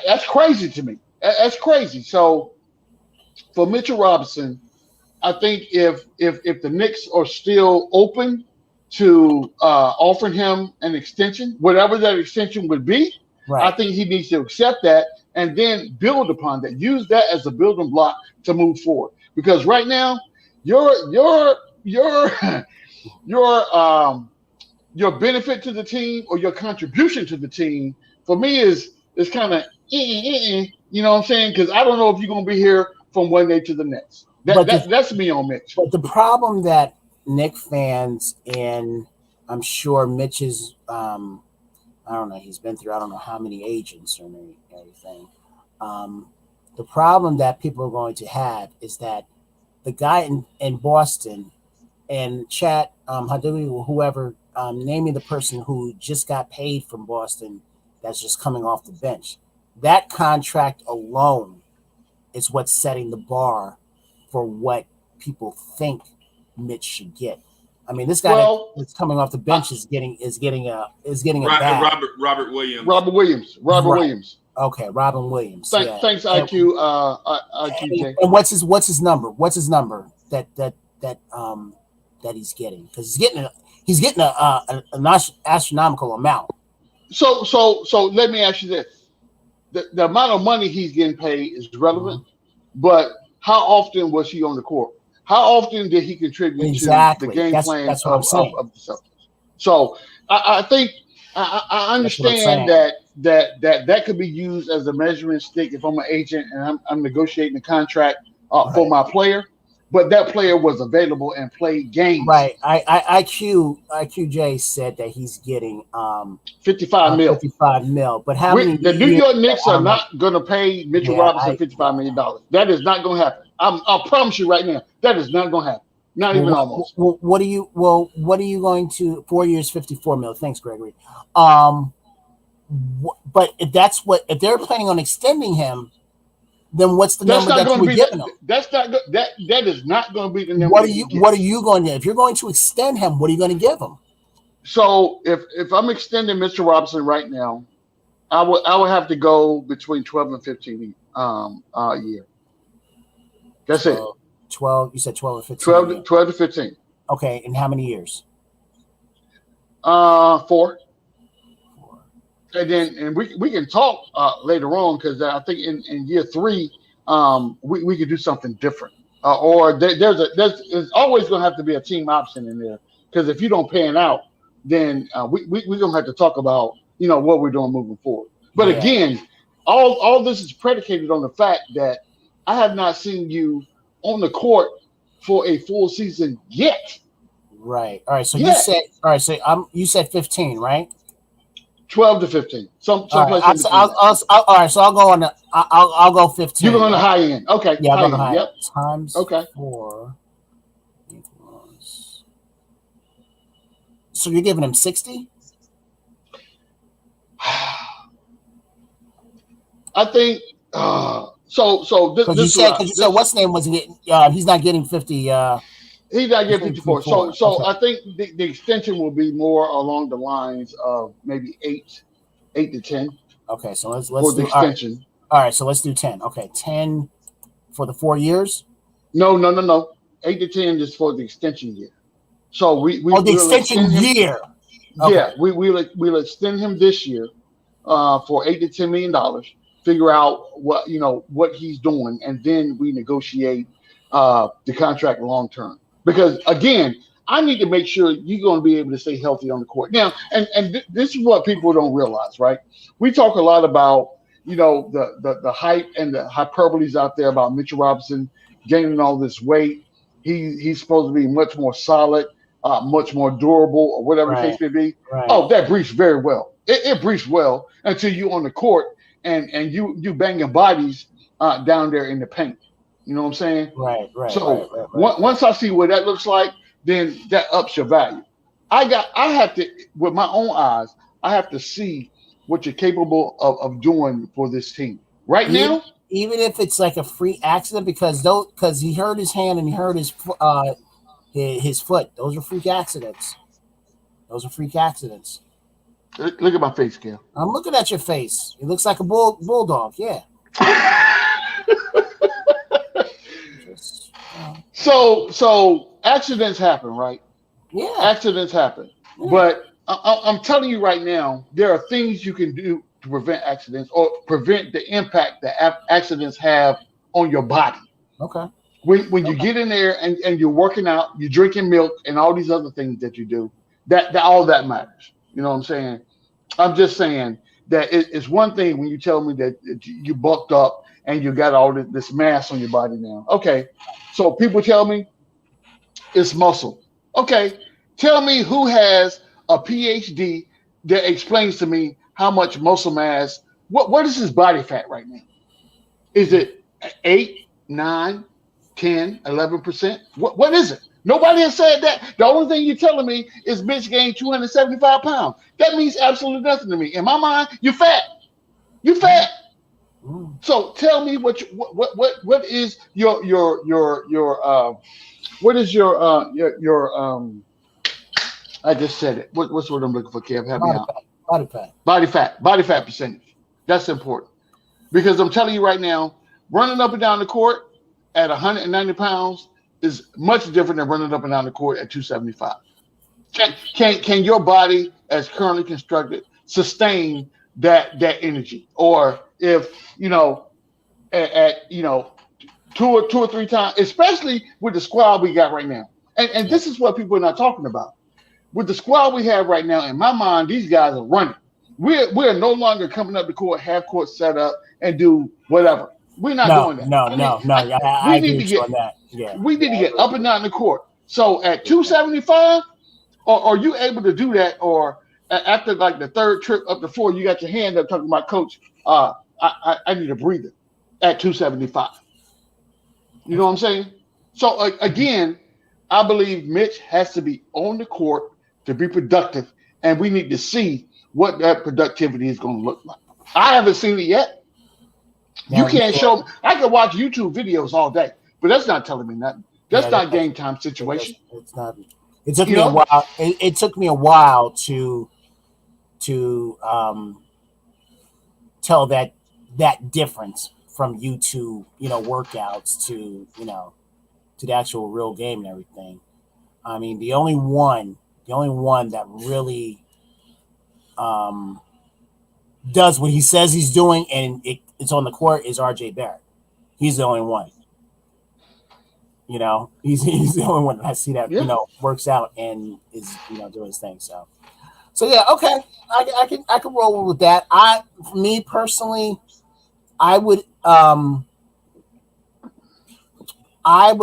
That's crazy to me. That's crazy. So for Mitchell Robinson, I think if the Knicks are still open to offering him an extension, whatever that extension would be, I think he needs to accept that and then build upon that. Use that as a building block to move forward. Because right now, your benefit to the team or your contribution to the team for me is kind of you know what I'm saying? Because I don't know if you're gonna be here from one day to the next. That's me on Mitch. But the problem that Knick fans and I'm sure Mitch's I don't know, he's been through I don't know how many agents or everything. The problem that people are going to have is that the guy in Boston and chat whoever name me the person who just got paid from Boston that's just coming off the bench. That contract alone is what's setting the bar for what people think Mitch should get. I mean, this guy that's coming off the bench is getting a bag. Robert Williams. Robert Williams. Okay, Robin Williams. Thanks, IQ. IQ. And what's his number? What's his number that he's getting? Because he's getting an astronomical amount. So let me ask you this: the amount of money he's getting paid is relevant, but how often was he on the court? How often did he contribute Exactly. to the game plan That's what I'm saying. of the Celtics? So I think I understand That's that could be used as a measuring stick if I'm an agent and I'm negotiating a contract for my player, but that player was available and played games. Right. IQJ said that he's getting 55 mil. 55 mil. But how many? The New York Knicks are not going to pay Mitchell Robinson $55 million. That is not going to happen. I promise you right now, that is not going to happen. Not even almost. What are you going to 4 years, 54 mil? Thanks, Gregory. But if they're planning on extending him, then what's the number that you're giving him? That is not going to be the number. What are you going to? If you're going to extend him, what are you going to give him? So if I'm extending Mr. Robinson right now, I would have to go between 12 and 15 a year. That's it. 12. You said 12 or 15. 12 to 15. Okay, and how many years? 4. And we can talk later on because I think in year 3 we could do something different. Or there's always going to have to be a team option in there because if you don't pan out, then we're going to have to talk about what we're doing moving forward. But again, all this is predicated on the fact that I have not seen you on the court for a full season yet. Right. All right. So you said you said 15, right? 12 to 15. All right. So I'll go on I'll go 15. You're on the high end. Okay. Yeah, high end. End. Yep. Times okay. 4 equals. So you're giving him 60? I think so this you said what's name was getting he's not getting 50 he's not getting 54. So okay. I think the extension will be more along the lines of maybe 8 to 10. Okay, so let's for the extension. All right, so let's do 10. Okay, 10 for the 4 years? No. 8 to 10 is for the extension year. So we the extension year. Okay. Yeah, we'll extend him this year for $8 to $10 million. Figure out what he's doing, and then we negotiate the contract long term. Because again, I need to make sure you're going to be able to stay healthy on the court. Now, and this is what people don't realize, right? We talk a lot about the hype and the hyperboles out there about Mitchell Robinson gaining all this weight. He's supposed to be much more solid, much more durable, or whatever the case may be. Right. Oh, that breathes very well. It breathes well until you're on the court. And you banging bodies down there in the paint. You know what I'm saying? Right. So once I see what that looks like, then that ups your value. I have to, with my own eyes, I have to see what you're capable of doing for this team. Right now, even if it's like a freak accident, because he hurt his hand and he hurt his foot. Those are freak accidents. Look at my face, Cam. I'm looking at your face. It looks like a bulldog. Yeah. So accidents happen, right? Yeah. Accidents happen. Yeah. But I'm telling you right now, there are things you can do to prevent accidents or prevent the impact that accidents have on your body. Okay. When you get in there and you're working out, you're drinking milk and all these other things that you do, that all that matters. You know what I'm saying? I'm just saying that it's one thing when you tell me that you bulked up and you got all this mass on your body now. Okay, so people tell me it's muscle. Okay, tell me who has a PhD that explains to me how much muscle mass, what is his body fat right now? Is it 8, 9, 10, 11%? What is it? Nobody has said that. The only thing you're telling me is Mitch gained 275 pounds. That means absolutely nothing to me. In my mind, you're fat. You're fat. So tell me what is your what is your I just said it. What's what I'm looking for, Kev? Help me out. Body fat percentage. That's important. Because I'm telling you right now, running up and down the court at 190 pounds is much different than running up and down the court at 275. Can your body, as currently constructed, sustain that energy, or if at 2 or 3 times, especially with the squad we got right now. And this is what people are not talking about. With the squad we have right now, in my mind, these guys are running. We're no longer coming up the court, half court set up, and do whatever. We're not doing that. I agree with you on that. Yeah. We need to get up and down the court. So at 275, are you able to do that? Or after like the third trip up the floor, you got your hand up talking about, coach, I need a breather at 275. You know what I'm saying? So again, I believe Mitch has to be on the court to be productive, and we need to see what that productivity is going to look like. I haven't seen it yet. You can't show me. I can watch YouTube videos all day, but that's not telling me nothing. That's not game time situation. It's not. It took me a while. It took me a while to tell that difference from YouTube, workouts to to the actual real game and everything. I mean, the only one that really does what he says he's doing and it's on the court is RJ Barrett. He's the only one. He's the only one that I see that works out and is doing his thing. So yeah, okay, I can roll with that. Me personally, I would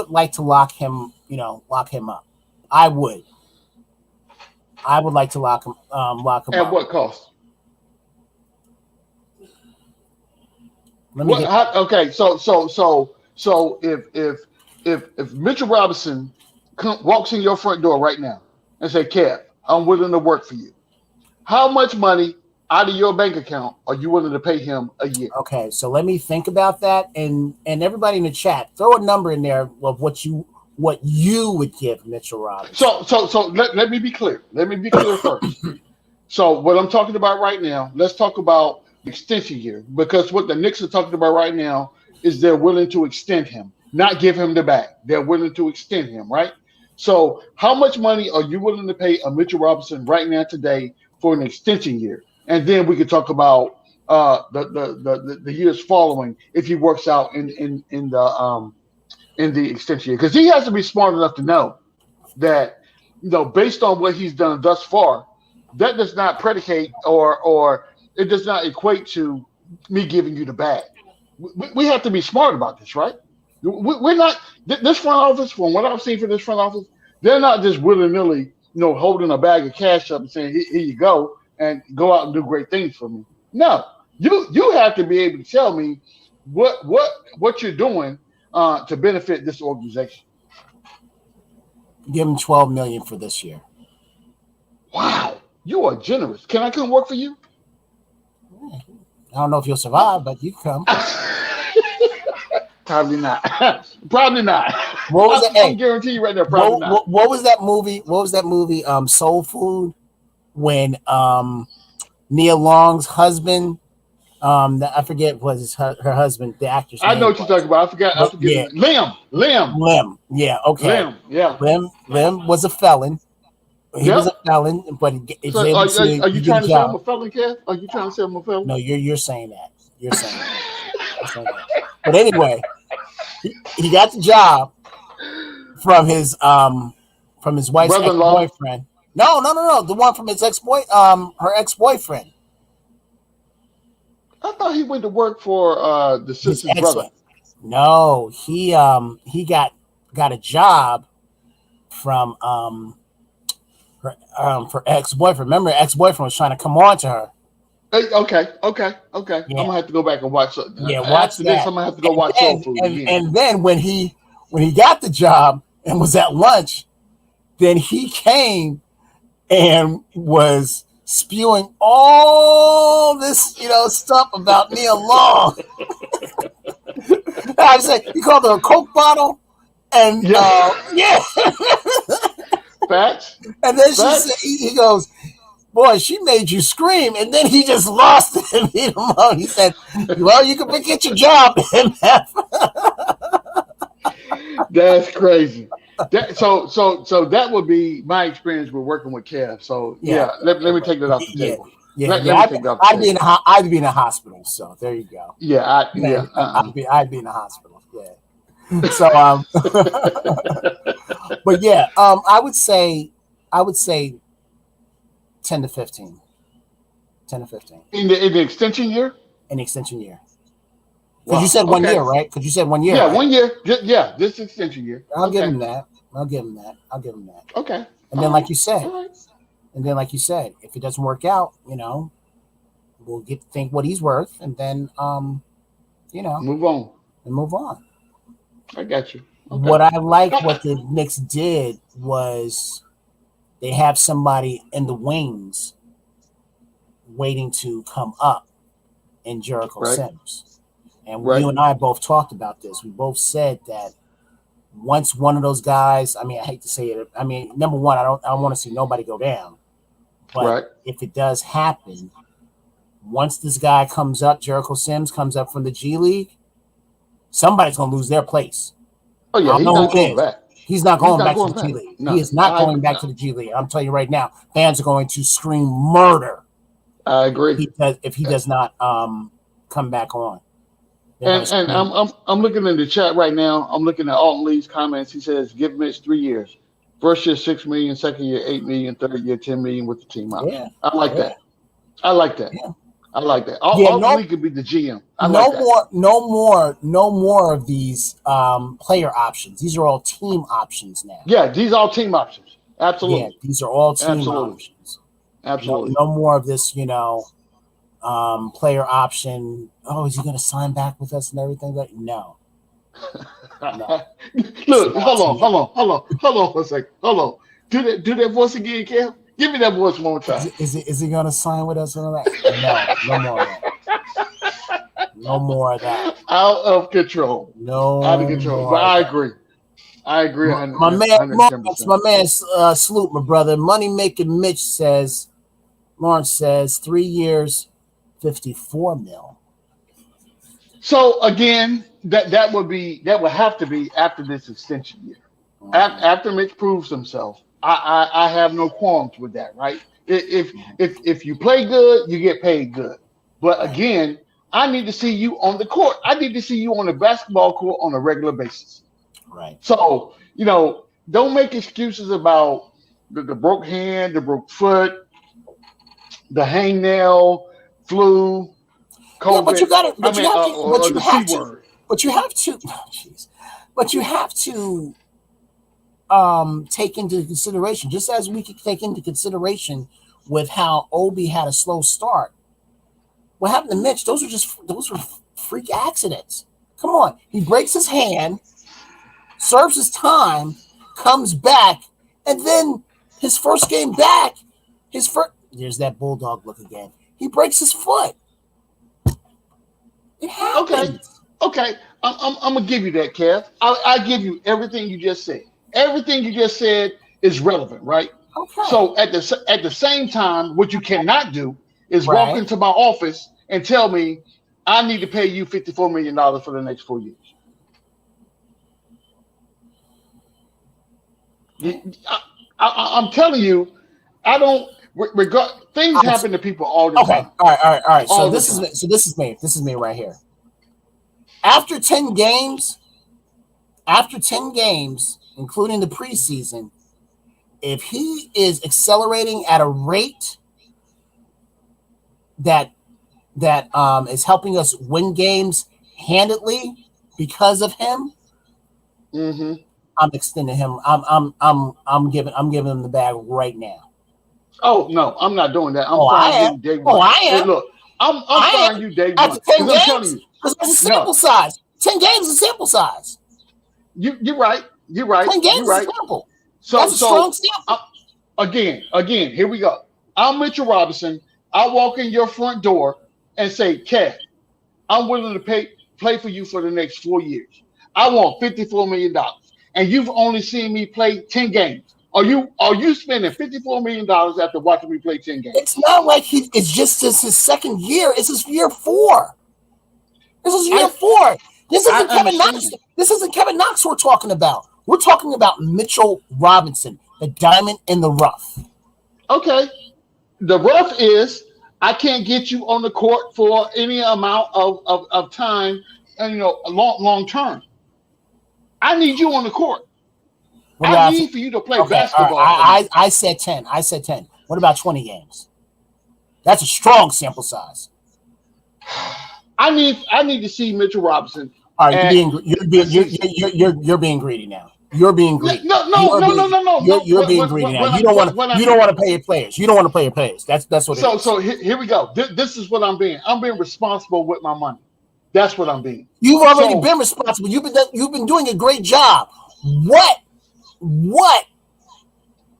like to lock him up. I would like to lock him up. At what cost? Okay, so if Mitchell Robinson walks in your front door right now and say, Kev, I'm willing to work for you, how much money out of your bank account are you willing to pay him a year? Okay, so let me think about that, and everybody in the chat, throw a number in there of what you would give Mitchell Robinson. So let me be clear. Let me be clear first. So what I'm talking about right now, let's talk about extension year, because what the Knicks are talking about right now is they're willing to extend him, not give him the bag. They're willing to extend him, right? So how much money are you willing to pay a Mitchell Robinson right now today for an extension year? And then we could talk about the years following if he works out in the extension year, because he has to be smart enough to know that based on what he's done thus far, that does not predicate or it does not equate to me giving you the bag. We have to be smart about this, right? We're not this front office. From what I've seen for this front office, they're not just willy-nilly, holding a bag of cash up and saying, "Here you go," and go out and do great things for me. No, you have to be able to tell me what you're doing to benefit this organization. Give him $12 million for this year. Wow, you are generous. Can I come work for you? I don't know if you'll survive, but you come. Probably not. Probably not. What was that? I guarantee you right there. Probably not. What was that movie? What was that movie? Soul Food, when Nia Long's husband, I forget was her husband, the actor's name. I know what you're talking about. I forget. Yeah. Lim. Yeah. Okay. Lim. Yeah. Lim was a felon. He was a felon, but it's so able are to you trying to say I'm a felon, Kev? Are you trying to say I'm a felon? No, you're saying that. You're saying that. But anyway, he got the job from his wife's ex-boyfriend. No, the one from his her ex-boyfriend. I thought he went to work for the sister's brother. No, he got a job from her ex-boyfriend. Remember, her ex-boyfriend was trying to come on to her. Okay. Yeah. I'm gonna have to go back and watch. Watch that. This, I'm gonna have to go watch Soul Food again. And then when he got the job and was at lunch, then he came and was spewing all this, stuff about Nia Long. I said he called her a Coke bottle, and Facts. And then he goes, "Boy, she made you scream," and then he just lost it and beat him up. He said, "Well, you can get your job." That's crazy. So that would be my experience with working with Kev. So let me take that off the table. Yeah, Let yeah. me take off I'd be in I'd be in a hospital. So there you go. Yeah, I'd be in a hospital. Yeah. So but yeah, I would say 10 to 15. 10 to 15 in the extension year. in the extension year. Because Wow. you said 1 Okay. year, right? Because you said 1 year. Yeah, right? 1 year. Yeah, this extension year. I'll give Okay. him that. I'll give him that. I'll give him that. Okay. And then, like you said, All right. if it doesn't work out, we'll think what he's worth, and then, Move on. and move on. I got you. Okay. What I like what the Knicks did was they have somebody in the wings waiting to come up in Jericho Right. Sims. And Right. you and I both talked about this. We both said that once one of those guys, I mean, I hate to say it. I mean, number one, I don't want to see nobody go down. But Right. if it does happen, once this guy comes up, Jericho Sims comes up from the G League, somebody's going to lose their place. Oh yeah, I he's don't know not who it going is. back. He's not going back to going the G back. League. No, He is not I going agree. back to the G League. I'm telling you right now, fans are going to scream murder I agree. if he does not come back on. And I'm looking in the chat right now. I'm looking at Alton Lee's comments. He says, "Give Mitch 3 years. First year 6 million, second year 8 million, third year 10 million with the team option." Yeah, I like yeah. that. I like that. Yeah. I like that. Yeah, Alton Lee could be the GM. I no like that. no more of these player options. These are all team options now. Yeah, these are all team options. Absolutely. Yeah, these are all team Absolutely. options. Absolutely. No more of this, player option. Oh, is he going to sign back with us and everything? Like, no. Look, hold on for a second. Hold on. Do that voice again, Kev. Give me that voice one more time. Is he going to sign with us? No, no more of that. No more of that. Out of control. No. Out of control. But I agree. I agree. My man, salute, my brother. Money making Mitch says, Lawrence says, 3 years, 54 mil. So again, that would have to be after this extension year. After Mitch proves himself, I have no qualms with that, right? If you play good, you get paid good. But again, I need to see you on the court. I need to see you on the basketball court on a regular basis. Right. So, don't make excuses about the broke hand, the broke foot, the hangnail, flu, COVID. Yeah, but you got to. But you have to take into consideration, just as we could take into consideration with how Obi had a slow start. What happened to Mitch? Those were freak accidents. Come on, he breaks his hand, serves his time, comes back, and then his first game back, there's that bulldog look again. He breaks his foot. It happens. Okay. I'm gonna give you that, Kev. I give you everything you just said. Everything you just said is relevant, right? Okay. So at the same time, what you cannot do is Right. walk into my office and tell me I need to pay you $54 million for the next 4 years. I'm telling you, I don't regard things happen to people all the time. All right. So All this the is me. This is me right here. After 10 games, including the preseason, if he is accelerating at a rate that is helping us win games handedly because of him, Mm-hmm. I'm extending him. I'm giving him the bag right now. Oh no, I'm not doing that. I'm I firing am. you day one. I am. Hey, look, I'm firing you day one. After 10 I'm telling games, you, because it's a sample size. 10 games is a sample size. you're right. You're right. 10 games You're right. is a sample. So That's a strong sample. again, here we go. I'm Mitchell Robinson. I walk in your front door and say, "Kev, I'm willing to play for you for the next 4 years. I want $54 million, and you've only seen me play 10 games. Are you spending $54 million after watching me play 10 games?" It's not like it's just his second year. It's his year 4. This is year 4. This isn't Kevin Knox. This isn't Kevin Knox we're talking about. We're talking about Mitchell Robinson, the diamond in the rough. Okay. The rough is I can't get you on the court for any amount of time, and long term. I need you on the court. I need for you to play basketball. Right. I said 10. I said 10. What about 20 games? That's a strong sample size. I need to see Mitchell Robinson. All right, you're being greedy now. You're being greedy. No. You're being greedy now. You don't want to pay your players. You don't want to pay your players. That's what it is. So here we go. This is what I'm being. I'm being responsible with my money. That's what I'm being. You've already been responsible. You've been doing a great job. What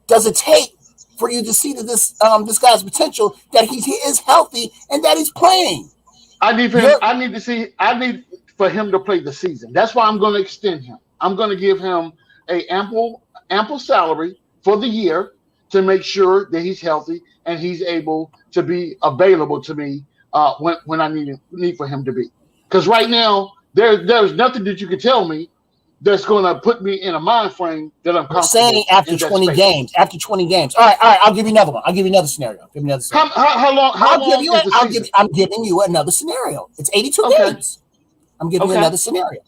does it take for you to see that this guy's potential, that he is healthy and that he's playing? I need for him to play the season. That's why I'm going to extend him. I'm going to give him a ample salary for the year to make sure that he's healthy and he's able to be available to me when I need for him to be. Because right now there's nothing that you can tell me that's going to put me in a mind frame that I'm comfortable. Saying after 20 games. After 20 games. All right. I'll give you another one. I'll give you another scenario. How long? I'm giving you another scenario. It's 82 games. I'm giving you another scenario.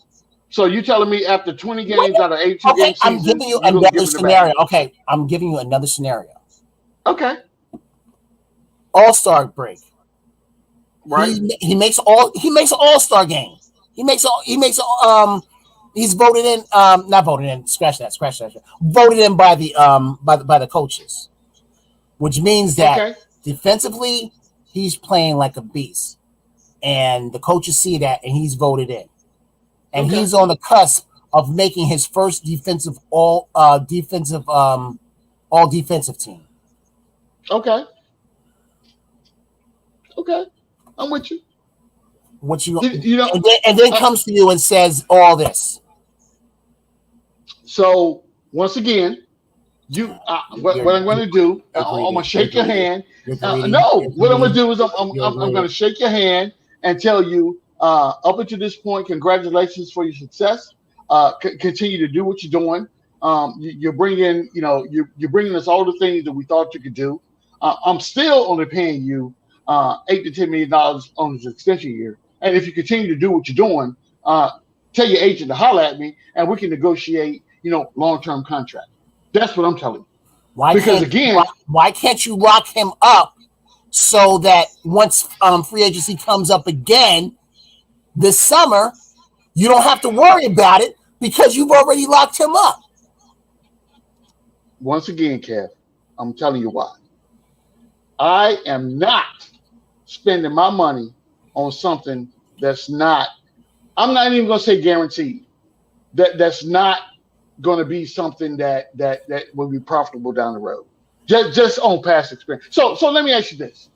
So you're telling me after 20 games out of 82 games, I'm giving you another scenario. Okay, I'm giving you another scenario. Okay. All-Star break. Right. He makes an all-star game. He's voted in, not voted in, scratch that. Voted in by the coaches. Which means that defensively, he's playing like a beast. And the coaches see that, and he's voted in. And he's on the cusp of making his first all defensive team. Okay. I'm with you. And then comes to you and says all this. So once again, what I'm going to do, I'm going to shake your hand. What I'm going to do is I'm going to shake your hand and tell you, up until this point, congratulations for your success. Continue to do what you're doing. You're bringing us all the things that we thought you could do. I'm still only paying you $8 to $10 million on this extension year. And if you continue to do what you're doing, tell your agent to holler at me, and we can negotiate, long-term contract. That's what I'm telling you. Why can't you lock him up so that once free agency comes up again this summer, you don't have to worry about it because you've already locked him up? Once again, Kev, I'm telling you why. I am not spending my money on something that's not, I'm not even going to say guaranteed, that's not going to be something that will be profitable down the road, just on past experience. So let me ask you this.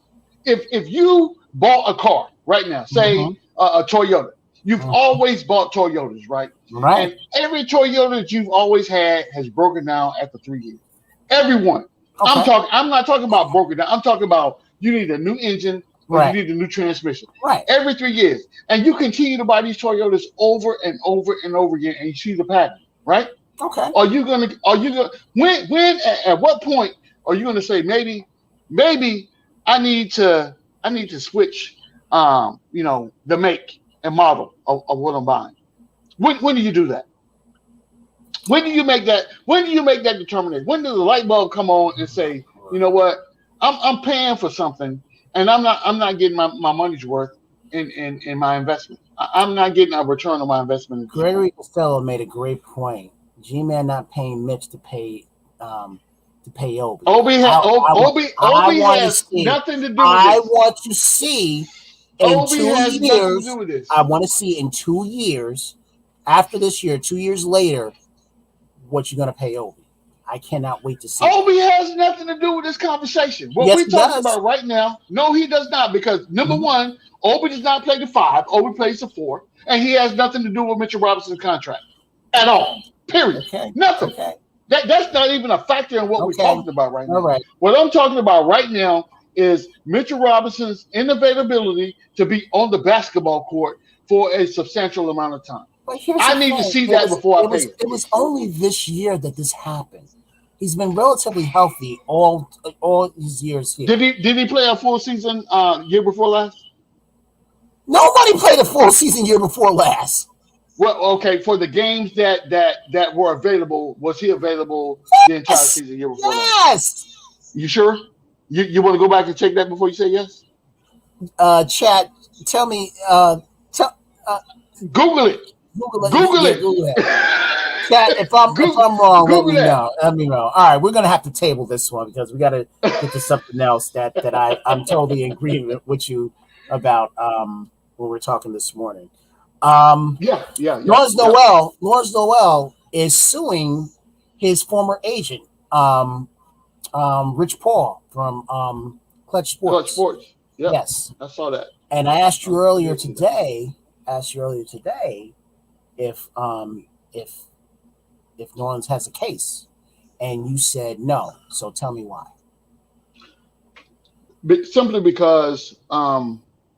If you bought a car right now, say a Toyota, you've always bought Toyotas, right? Right. And every Toyota that you've always had has broken down after 3 years. Everyone. Okay. I'm not talking about broken down. I'm talking about you need a new engine or you need a new transmission. Right. Every 3 years. And you continue to buy these Toyotas over and over and over again, and you see the pattern, right? Okay. At what point are you gonna say maybe I need to switch the make and model of what I'm buying? When do you do that? When do you make that determination? When does the light bulb come on and say, you know what, I'm paying for something and I'm not getting my money's worth in my investment. I'm not getting a return on my investment. Gregory Costello made a great point. G-Man not paying Mitch to pay Obi. Obi has nothing to do with this. I want to see in Obi 2 has years. nothing to do with this. I want to see in 2 years, after this year, 2 years later, what you're going to pay Obi. I cannot wait to see. Obi has nothing to do with this conversation. What we're talking about right now, no, he does not, because number one, Obi does not play the 5. Obi plays the 4, and he has nothing to do with Mitchell Robinson's contract at all. Period. Okay. Nothing. Okay. That's not even a factor in what we're talking about right now. All right. What I'm talking about right now is Mitchell Robinson's inavailability to be on the basketball court for a substantial amount of time. I need to see that before I pay it. It was only this year that this happened. He's been relatively healthy all these years here. Did he play a full season year before last? Nobody played a full season year before last. Well, okay, for the games that were available, was he available the entire season year before last? Yes. You sure? You want to go back and check that before you say yes? Chat, tell me. Google it. Google it. Google it. Chat, if I'm wrong, let me know. Let me know. All right, we're gonna have to table this one because we got to get to something else that I'm totally in agreement with you about when we're talking this morning. Lawrence Noel is suing his former agent, Rich Paul from Clutch Sports. Clutch Sports. Yep. Yes, I saw that. And I asked you earlier today. If Lawrence has a case, and you said no. So tell me why. But simply because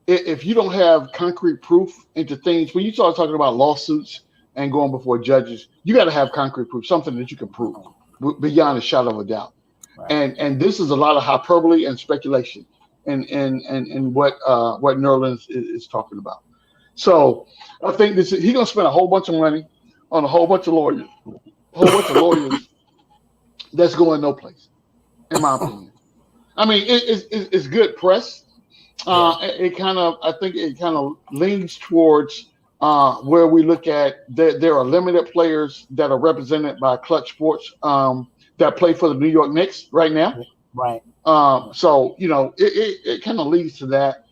if you don't have concrete proof into things, when you start talking about lawsuits and going before judges, you got to have concrete proof, something that you can prove beyond a shadow of a doubt. Right. And this is a lot of hyperbole and speculation, and what Nerlens is talking about. So I think he's going to spend a whole bunch of money on a whole bunch of lawyers, that's going no place, in my opinion. I mean, it's good press. I think it kind of leans towards where we look at there are limited players that are represented by Clutch Sports that play for the New York Knicks right now. Right. So it kind of leads to that,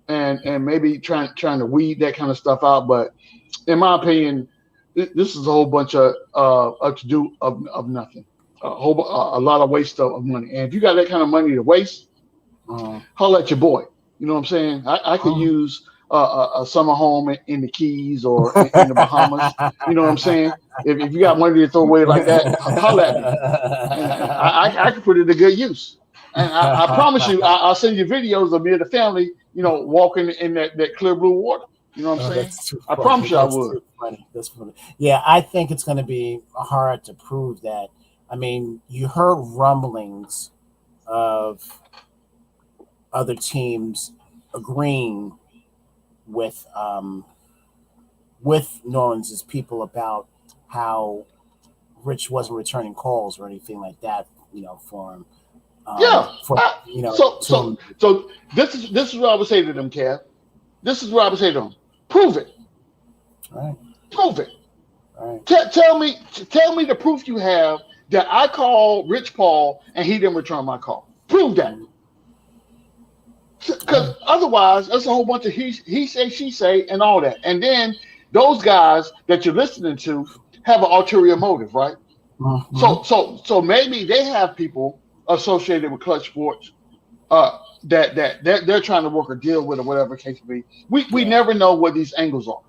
and maybe trying to weed that kind of stuff out. But in my opinion, this is a whole bunch of to do of nothing. A lot of waste of money. And if you got that kind of money to waste, holler at your boy. You know what I'm saying? I could use a summer home in the Keys or in the Bahamas. You know what I'm saying? If you got money to throw away like that, holler at me. I could put it to good use. And I promise you, I'll send you videos of me and the family, walking in that clear blue water. You know what I'm saying? I promise you I would. That's funny. Yeah, I think it's going to be hard to prove that. I mean, you heard rumblings of other teams agreeing with Norens's people about how Rich wasn't returning calls or anything like that, for him. So this is what I would say to them, Kev. This is what I would say to them. Prove it. Right. Prove it. Right. Tell me the proof you have that I called Rich Paul and he didn't return my call. Prove that. Because otherwise, that's a whole bunch of he say, she say, and all that. And then those guys that you're listening to have an ulterior motive, right? Mm-hmm. So maybe they have people associated with Clutch Sports that they're trying to work a deal with or whatever case may be. We never know what these angles are.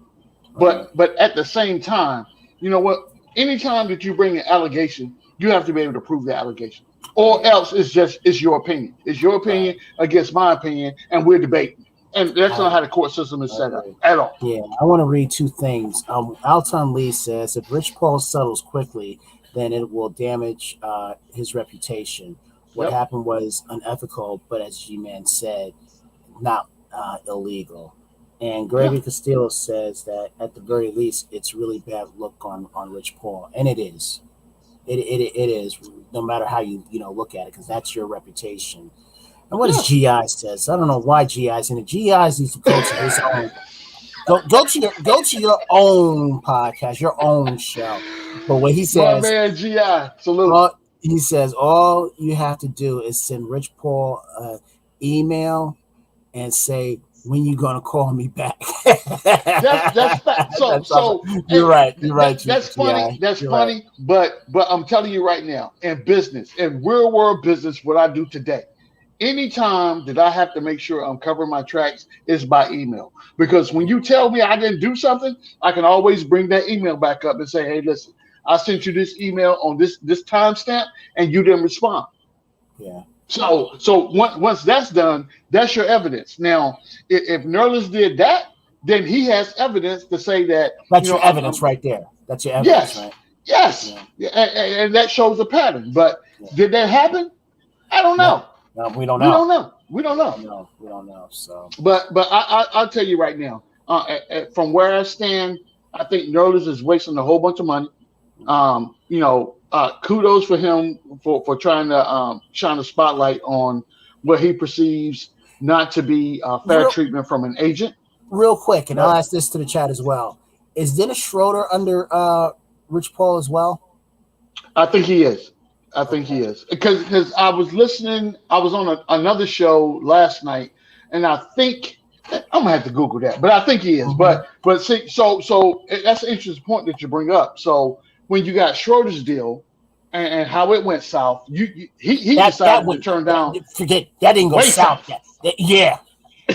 But at the same time, you know what? Anytime that you bring an allegation, you have to be able to prove the allegation. Or else it's your opinion. It's your opinion against my opinion, and we're debating. And that's not how the court system is set up at all. Yeah, I want to read two things. Alton Lee says, if Rich Paul settles quickly, then it will damage his reputation. What happened was unethical, but as G-Man said, not illegal. And Gravy Castillo says that at the very least, it's really bad look on Rich Paul. And it is. It is, no matter how you look at it, because that's your reputation. And what does GI says? I don't know why GI's in it. GI's needs to go to his own. Go to your own podcast, your own show. But what he says, my man GI, salute. He says all you have to do is send Rich Paul an email and say, when you gonna call me back? That's so you're right. You're right. That's funny. That's funny. Right. But I'm telling you right now, in business, in real world business, what I do today, anytime that I have to make sure I'm covering my tracks is by email. Because when you tell me I didn't do something, I can always bring that email back up and say, hey, listen, I sent you this email on this timestamp and you didn't respond. Yeah. So once that's done, that's your evidence. Now, if Nerlens did that, then he has evidence to say that. That's your evidence right there. That's your evidence, right? Yes. Yeah. And that shows a pattern. But Did that happen? I don't know. No, we don't We know. don't know. We don't know. No, we don't know. So, But I'll tell you right now, from where I stand, I think Nerlens is wasting a whole bunch of money. Kudos for him for trying to shine a spotlight on what he perceives not to be fair treatment from an agent. Real quick, and I'll ask this to the chat as well: is Dennis Schroeder under Rich Paul as well? I think he is. I think he is, because I was listening. I was on another show last night, and I think I'm gonna have to Google that, but I think he is. But see, so that's an interesting point that you bring up. So when you got Schroeder's deal and how it went south, he decided to turn down. Forget that didn't go south yet. Yeah.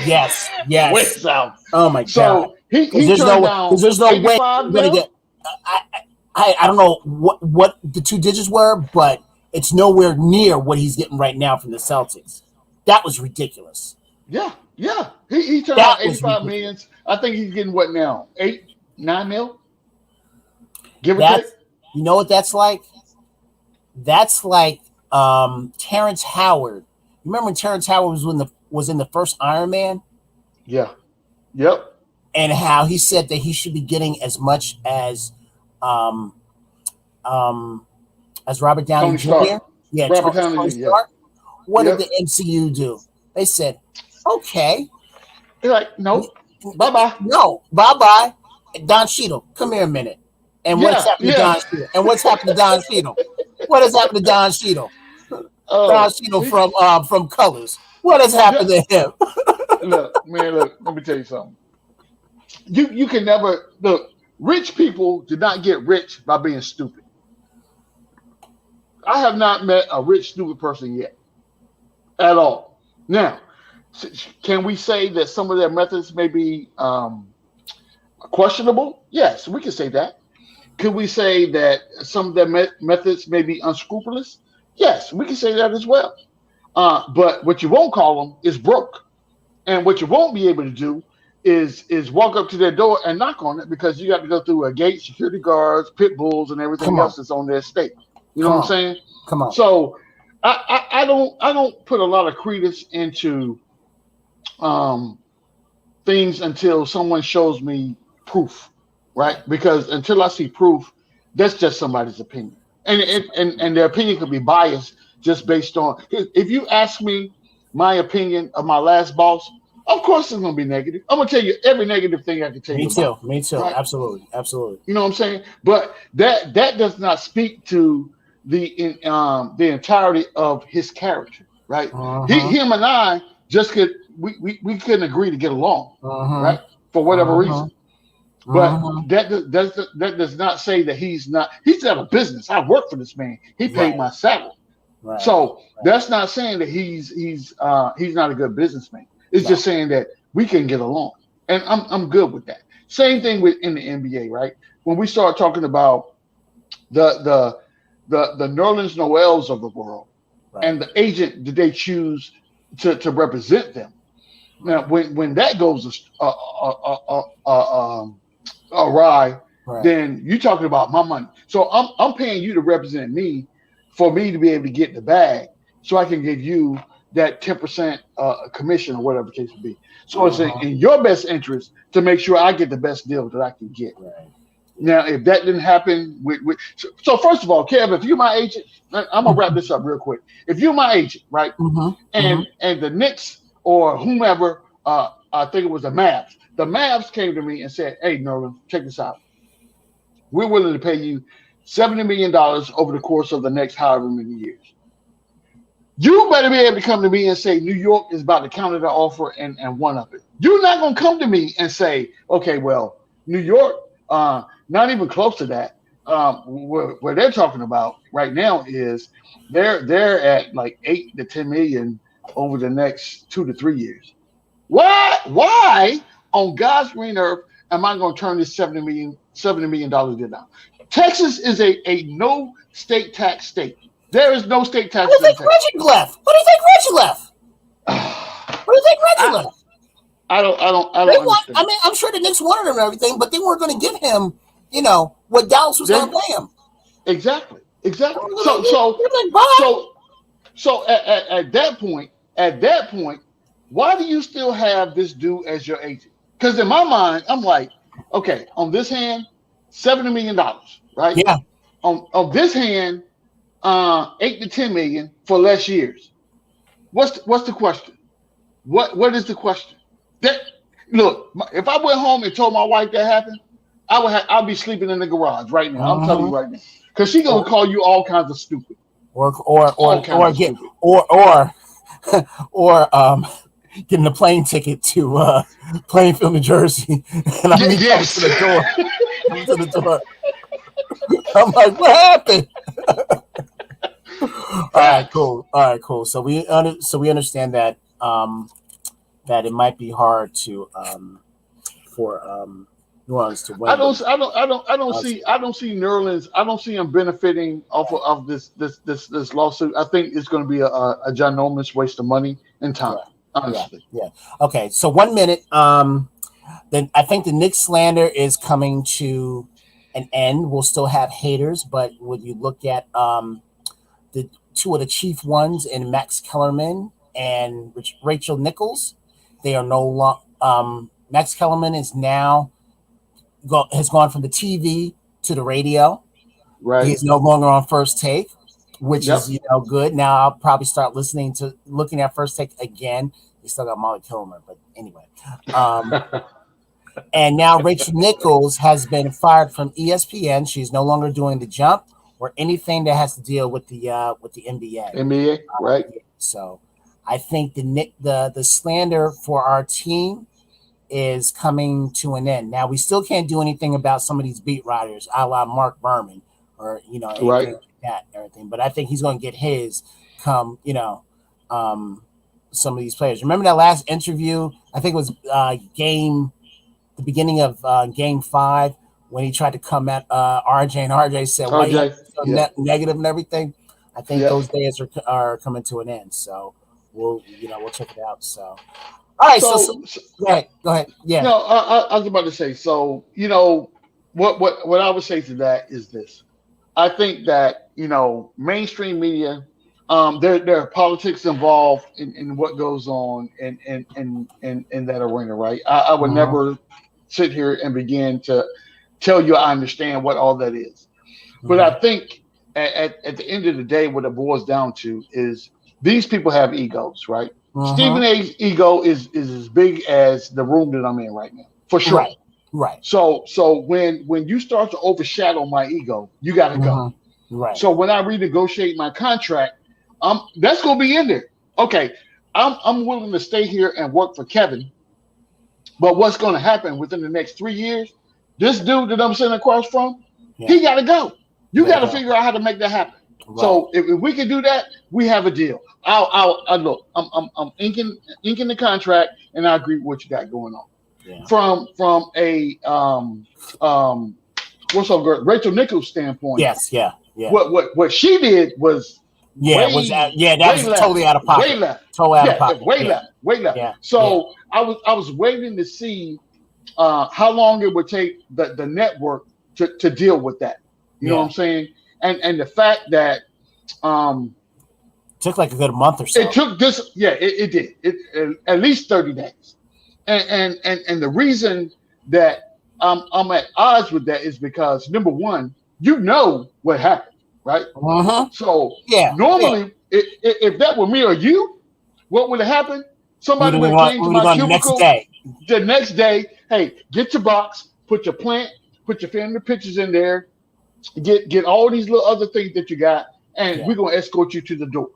Yes. Way south. Oh my god. So he turned down. There's no way you're gonna get. I don't know what the two digits were, but it's nowhere near what he's getting right now from the Celtics. That was ridiculous. Yeah. He turned down 85 million. I think he's getting what now? 8-9 mil? Give or take. You know what that's like? That's like Terrence Howard. You remember when Terrence Howard was in the first Iron Man? Yeah. Yep. And how he said that he should be getting as much as Robert Downey Jr. Yeah, Robert Downey Jr. Stark. What did the MCU do? They said, okay. They're like, nope. Bye-bye. No, bye-bye. Don Cheadle, come here a minute. And what's happened to Don Cheadle? And what's happened to Don Cheadle? What has happened to Don Cheadle? Don Cheadle from Colors. What has happened to him? Look, let me tell you something. You can never look. Rich people do not get rich by being stupid. I have not met a rich, stupid person yet, at all. Now, can we say that some of their methods may be questionable? Yes, we can say that. Could we say that some of their methods may be unscrupulous? Yes, we can say that as well. But what you won't call them is broke. And what you won't be able to do is walk up to their door and knock on it, because you got to go through a gate, security guards, pit bulls, and everything else that's on their estate. You know what I'm saying? Come on. So I don't put a lot of credence into things until someone shows me proof, right? Because until I see proof, that's just somebody's opinion, and their opinion could be biased just based on. If you ask me my opinion of my last boss, of course it's going to be negative. I'm going to tell you every negative thing I can tell you. Me too. Right? Absolutely. You know what I'm saying? But that does not speak to the entirety of his character, right? Him and I just we couldn't agree to get along, right? For whatever reason. But that does not say that he's not a business. I work for this man. He paid my salary. Right. So that's not saying that he's not a good businessman. It's just saying that we can get along, and I'm good with that. Same thing in the NBA, right? When we start talking about the Nerlens Noels of the world, and the agent that they choose to represent them. Now, when that goes awry, then you're talking about my money. So I'm paying you to represent me, for me to be able to get the bag, so I can give you that 10% commission or whatever the case would be. So it's in your best interest to make sure I get the best deal that I can get. Right. Now, if that didn't happen, so first of all, Kev, if you're my agent, I'm gonna wrap this up real quick. If you're my agent, right, and the Knicks or whomever, I think it was the Mavs came to me and said, "Hey, Nerlens, check this out. We're willing to pay you $70 million over the course of the next however many years. You better be able to come to me and say New York is about to counter the offer and one up it. You're not going to come to me and say, okay, well, New York, not even close to that. What they're talking about right now is they're at like 8 to 10 million over the next 2 to 3 years. Why on God's green earth am I going to turn this $70 million deal down? Texas is a no state tax state. There is no state tax. What do you think Reggie left? I don't understand. I mean, I'm sure the Knicks wanted him and everything, but they weren't going to give him, what Dallas was going to pay him. Exactly. Exactly. So at that point, why do you still have this dude as your agent? Because in my mind, I'm like, okay, on this hand, $70 million, right? Yeah. On this hand, 8 to 10 million for less years. What's the question? What is the question? That look, if I went home and told my wife that happened, I'd be sleeping in the garage right now. I'm telling you right now, because she's gonna call you all kinds of stupid, or stupid. getting a plane ticket to Plainfield, New Jersey, and I'm coming to the door. Coming to the door. I'm like, what happened? All right, cool. So we understand that that it might be hard to for New Orleans to win. I don't see New Orleans. I don't see them benefiting off of this lawsuit. I think it's going to be a ginormous waste of money and time. Right. Honestly. Yeah. Okay. So 1 minute. Then I think the Knicks slander is coming to an end. We'll still have haters, but when you look at the two of the chief ones in Max Kellerman and Rachel Nichols, they are no longer. Max Kellerman is now has gone from the TV to the radio. Right. He's no longer on First Take, which is good. Now I'll probably start looking at First Take again. He still got Molly Kilmer, but anyway. And now Rachel Nichols has been fired from ESPN. She's no longer doing The Jump or anything that has to deal with the NBA. NBA, right? So I think the slander for our team is coming to an end. Now we still can't do anything about some of these beat writers, a la Mark Berman, or anything right. like that, everything. But I think he's going to get his come. Some of these players. Remember that last interview? I think it was the beginning of Game 5 when he tried to come at RJ, and RJ said, "Why you so negative and everything?" I think those days are coming to an end. So we'll check it out. So. All right, so go ahead. Yeah. No, I was about to say. So what I would say to that is this: I think that mainstream media, there are politics involved in what goes on in that arena, right? I would never sit here and begin to tell you I understand what all that is, but I think at the end of the day, what it boils down to is these people have egos, right? Stephen A's ego is as big as the room that I'm in right now, for sure. Right. So when you start to overshadow my ego, you got to go. Right. So when I renegotiate my contract, that's going to be in there. Okay, I'm willing to stay here and work for Kevin, but what's going to happen within the next 3 years? This dude that I'm sitting across from, he got to go. You got to figure out how to make that happen. Right. So if we can do that, we have a deal. I'll look. I'm inking the contract, and I agree with what you got going on. Yeah. From a what's up, girl? Rachel Nichols' standpoint. Yes. Yeah. What she did was that was totally out of pocket. Way left. Totally out of pocket. Way left. Yeah. So I was waiting to see how long it would take the network to deal with that. You know what I'm saying? And the fact that took like a good month or so. It took this, it did. It at least 30 days. And the reason that I'm at odds with that is because number one, what happened, right? So normally, if that were me or you, what would have happened? Somebody would have came to my cubicle the next day. Hey, get your box, put your plant, put your family pictures in there, get all these little other things that you got, and we're gonna escort you to the door.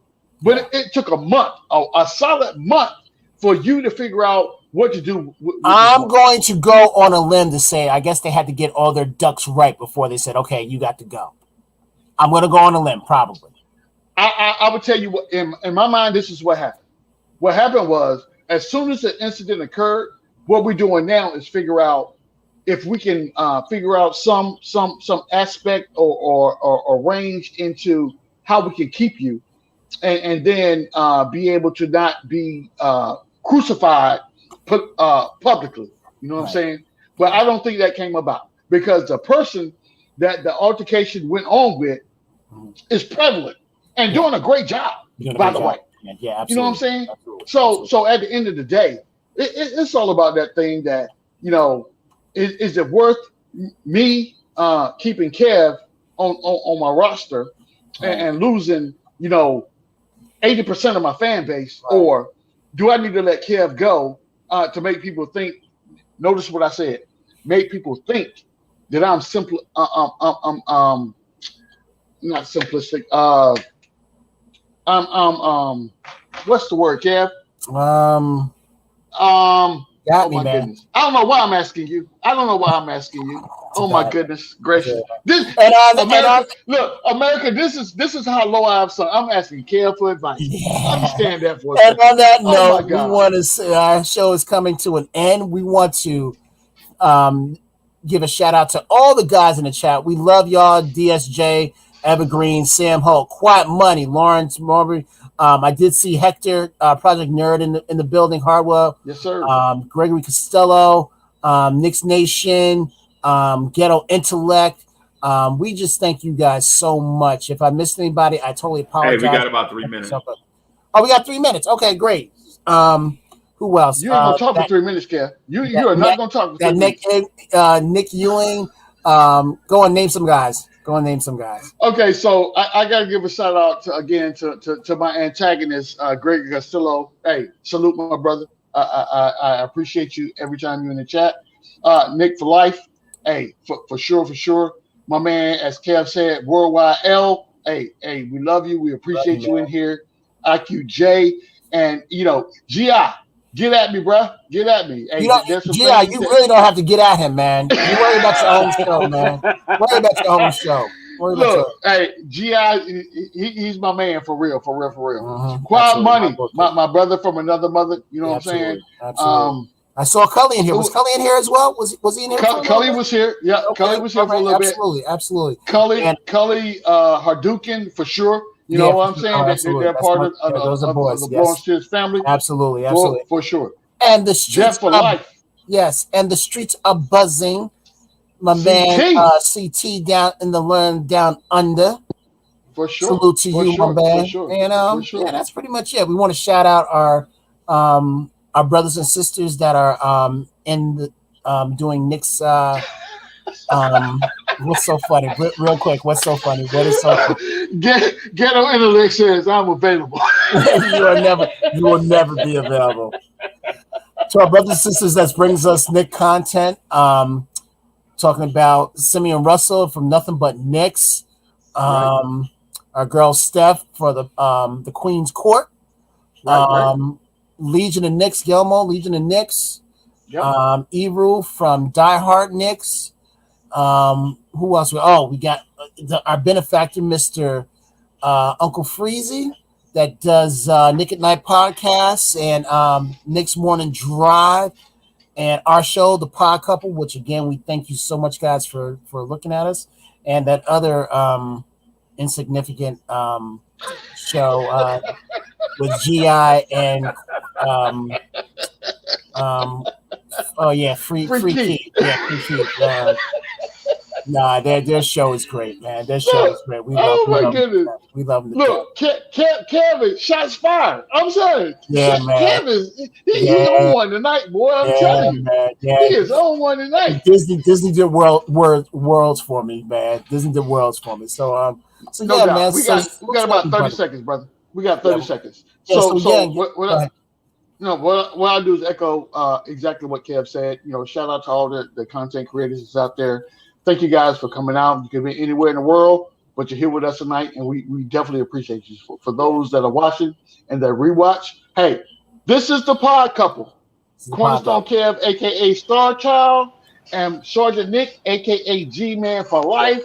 But it took a month, a solid month, for you to figure out what to do. I'm going to go on a limb to say I guess they had to get all their ducks right before they said, okay, you got to go. I'm going to go on a limb, probably. I would tell you what, in my mind, this is what happened. What happened was, as soon as the incident occurred, what we're doing now is figure out if we can figure out some aspect or range into how we can keep you. And then be able to not be crucified publicly. You know what I'm saying? But I don't think that came about because the person that the altercation went on with is prevalent and doing a great job, by the way. Yeah, absolutely. You know what I'm saying? Absolutely. So at the end of the day, it's all about that thing that, is it worth me keeping Kev on my roster and losing, 80% of my fan base, or do I need to let Kev go to make people think? Notice what I said. Make people think that I'm simple. Not simplistic. What's the word, Kev? Got me, man. Goodness. I don't know why I'm asking you. Oh my goodness gracious! America. This is how low I have sunk. I'm asking Kev for advice. Understand that for a second. And on that note, we want to say our show is coming to an end. We want to give a shout out to all the guys in the chat. We love y'all. DSJ, Evergreen, Sam Holt, Quiet Money, Lawrence Marbury. I did see Hector, Project Nerd in the building. Harwell, yes sir. Gregory Costello, Knicks Nation. Ghetto Intellect. We just thank you guys so much. If I missed anybody, I totally apologize. Hey, we got about 3 minutes. Oh, we got 3 minutes. Okay, great. Who else? You ain't gonna talk for 3 minutes, Kev. You are not gonna talk for 3 minutes. Nick Ewing. Go and name some guys. Okay, so I gotta give a shout out to my antagonist, Greg Castillo. Hey, salute my brother. I appreciate you every time you're in the chat. Nick for life. Hey, for sure. My man, as Kev said, Worldwide L. Hey, we love you. We appreciate you in here. IQJ and GI. Get at me, bro. Get at me. Hey, GI, you really don't have to get at him, man. You worry about your own show, man. Worry about your own show. Look, hey, GI, he's my man for real. Mm-hmm. Quiet Money, my brother from another mother. You know what I'm saying? Absolutely. I saw Cully in here. Was Cully in here as well? Was he in here? Cully was here. Yeah, okay. Cully was here for a little bit. Absolutely. Cully, Hardukin for sure. You know what I'm saying? They're part of the Blorange Tears family. Absolutely. For sure. And the streets for life. Yes, and the streets are buzzing. My man CT down in the land down under. For sure. Salute to you, my man. And yeah, that's pretty much it. We want to shout out our brothers and sisters that are in the doing Knicks. What's so funny? Real quick, what's so funny? What is so funny? Ghetto Intellect says I'm available. You will never be available. To our brothers and sisters that brings us Nick content. Talking about Simeon Russell from Nothing But Knicks. Our girl Steph for the Queen's Court. Legion of Knicks, Gilmo, Legion of Knicks. Yep. Eru from Die Hard Knicks. Who else? We got our benefactor, Mr. Uncle Freezy, that does Nick at Night podcasts and Nick's Morning Drive, and our show, The Pod Couple, which again we thank you so much, guys, for looking at us, and that other insignificant show with GI and Free Key. Yeah, Free Key. Their show is great, man. Their show is great. We love them. Look, Kevin, shots fired. I'm saying, Kevin, he's on one tonight, boy. I'm telling you, man, he is on one tonight. Disney did worlds for me, man. Disney did worlds for me. So no doubt. Man. We got about 30 seconds, brother. We got 30 seconds. What I'll do is echo exactly what Kev said. Shout out to all the content creators that's out there. Thank you guys for coming out. You can be anywhere in the world, but you're here with us tonight, and we definitely appreciate you. For those that are watching and that rewatch, hey, this is the Pod Couple. Cornerstone Kev, a.k.a. Star Child, and Sergeant Nick, a.k.a. G-Man for life.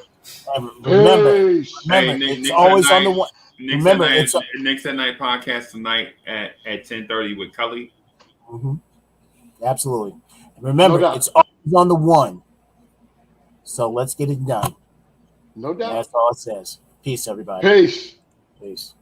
Remember, it's always on the one. Remember, it's Knicks at Night podcast tonight at 10:30 with Cully. Mm-hmm. Absolutely. Remember, it's always on the one. So let's get it done. No doubt. That's all it says. Peace, everybody. Peace. Peace.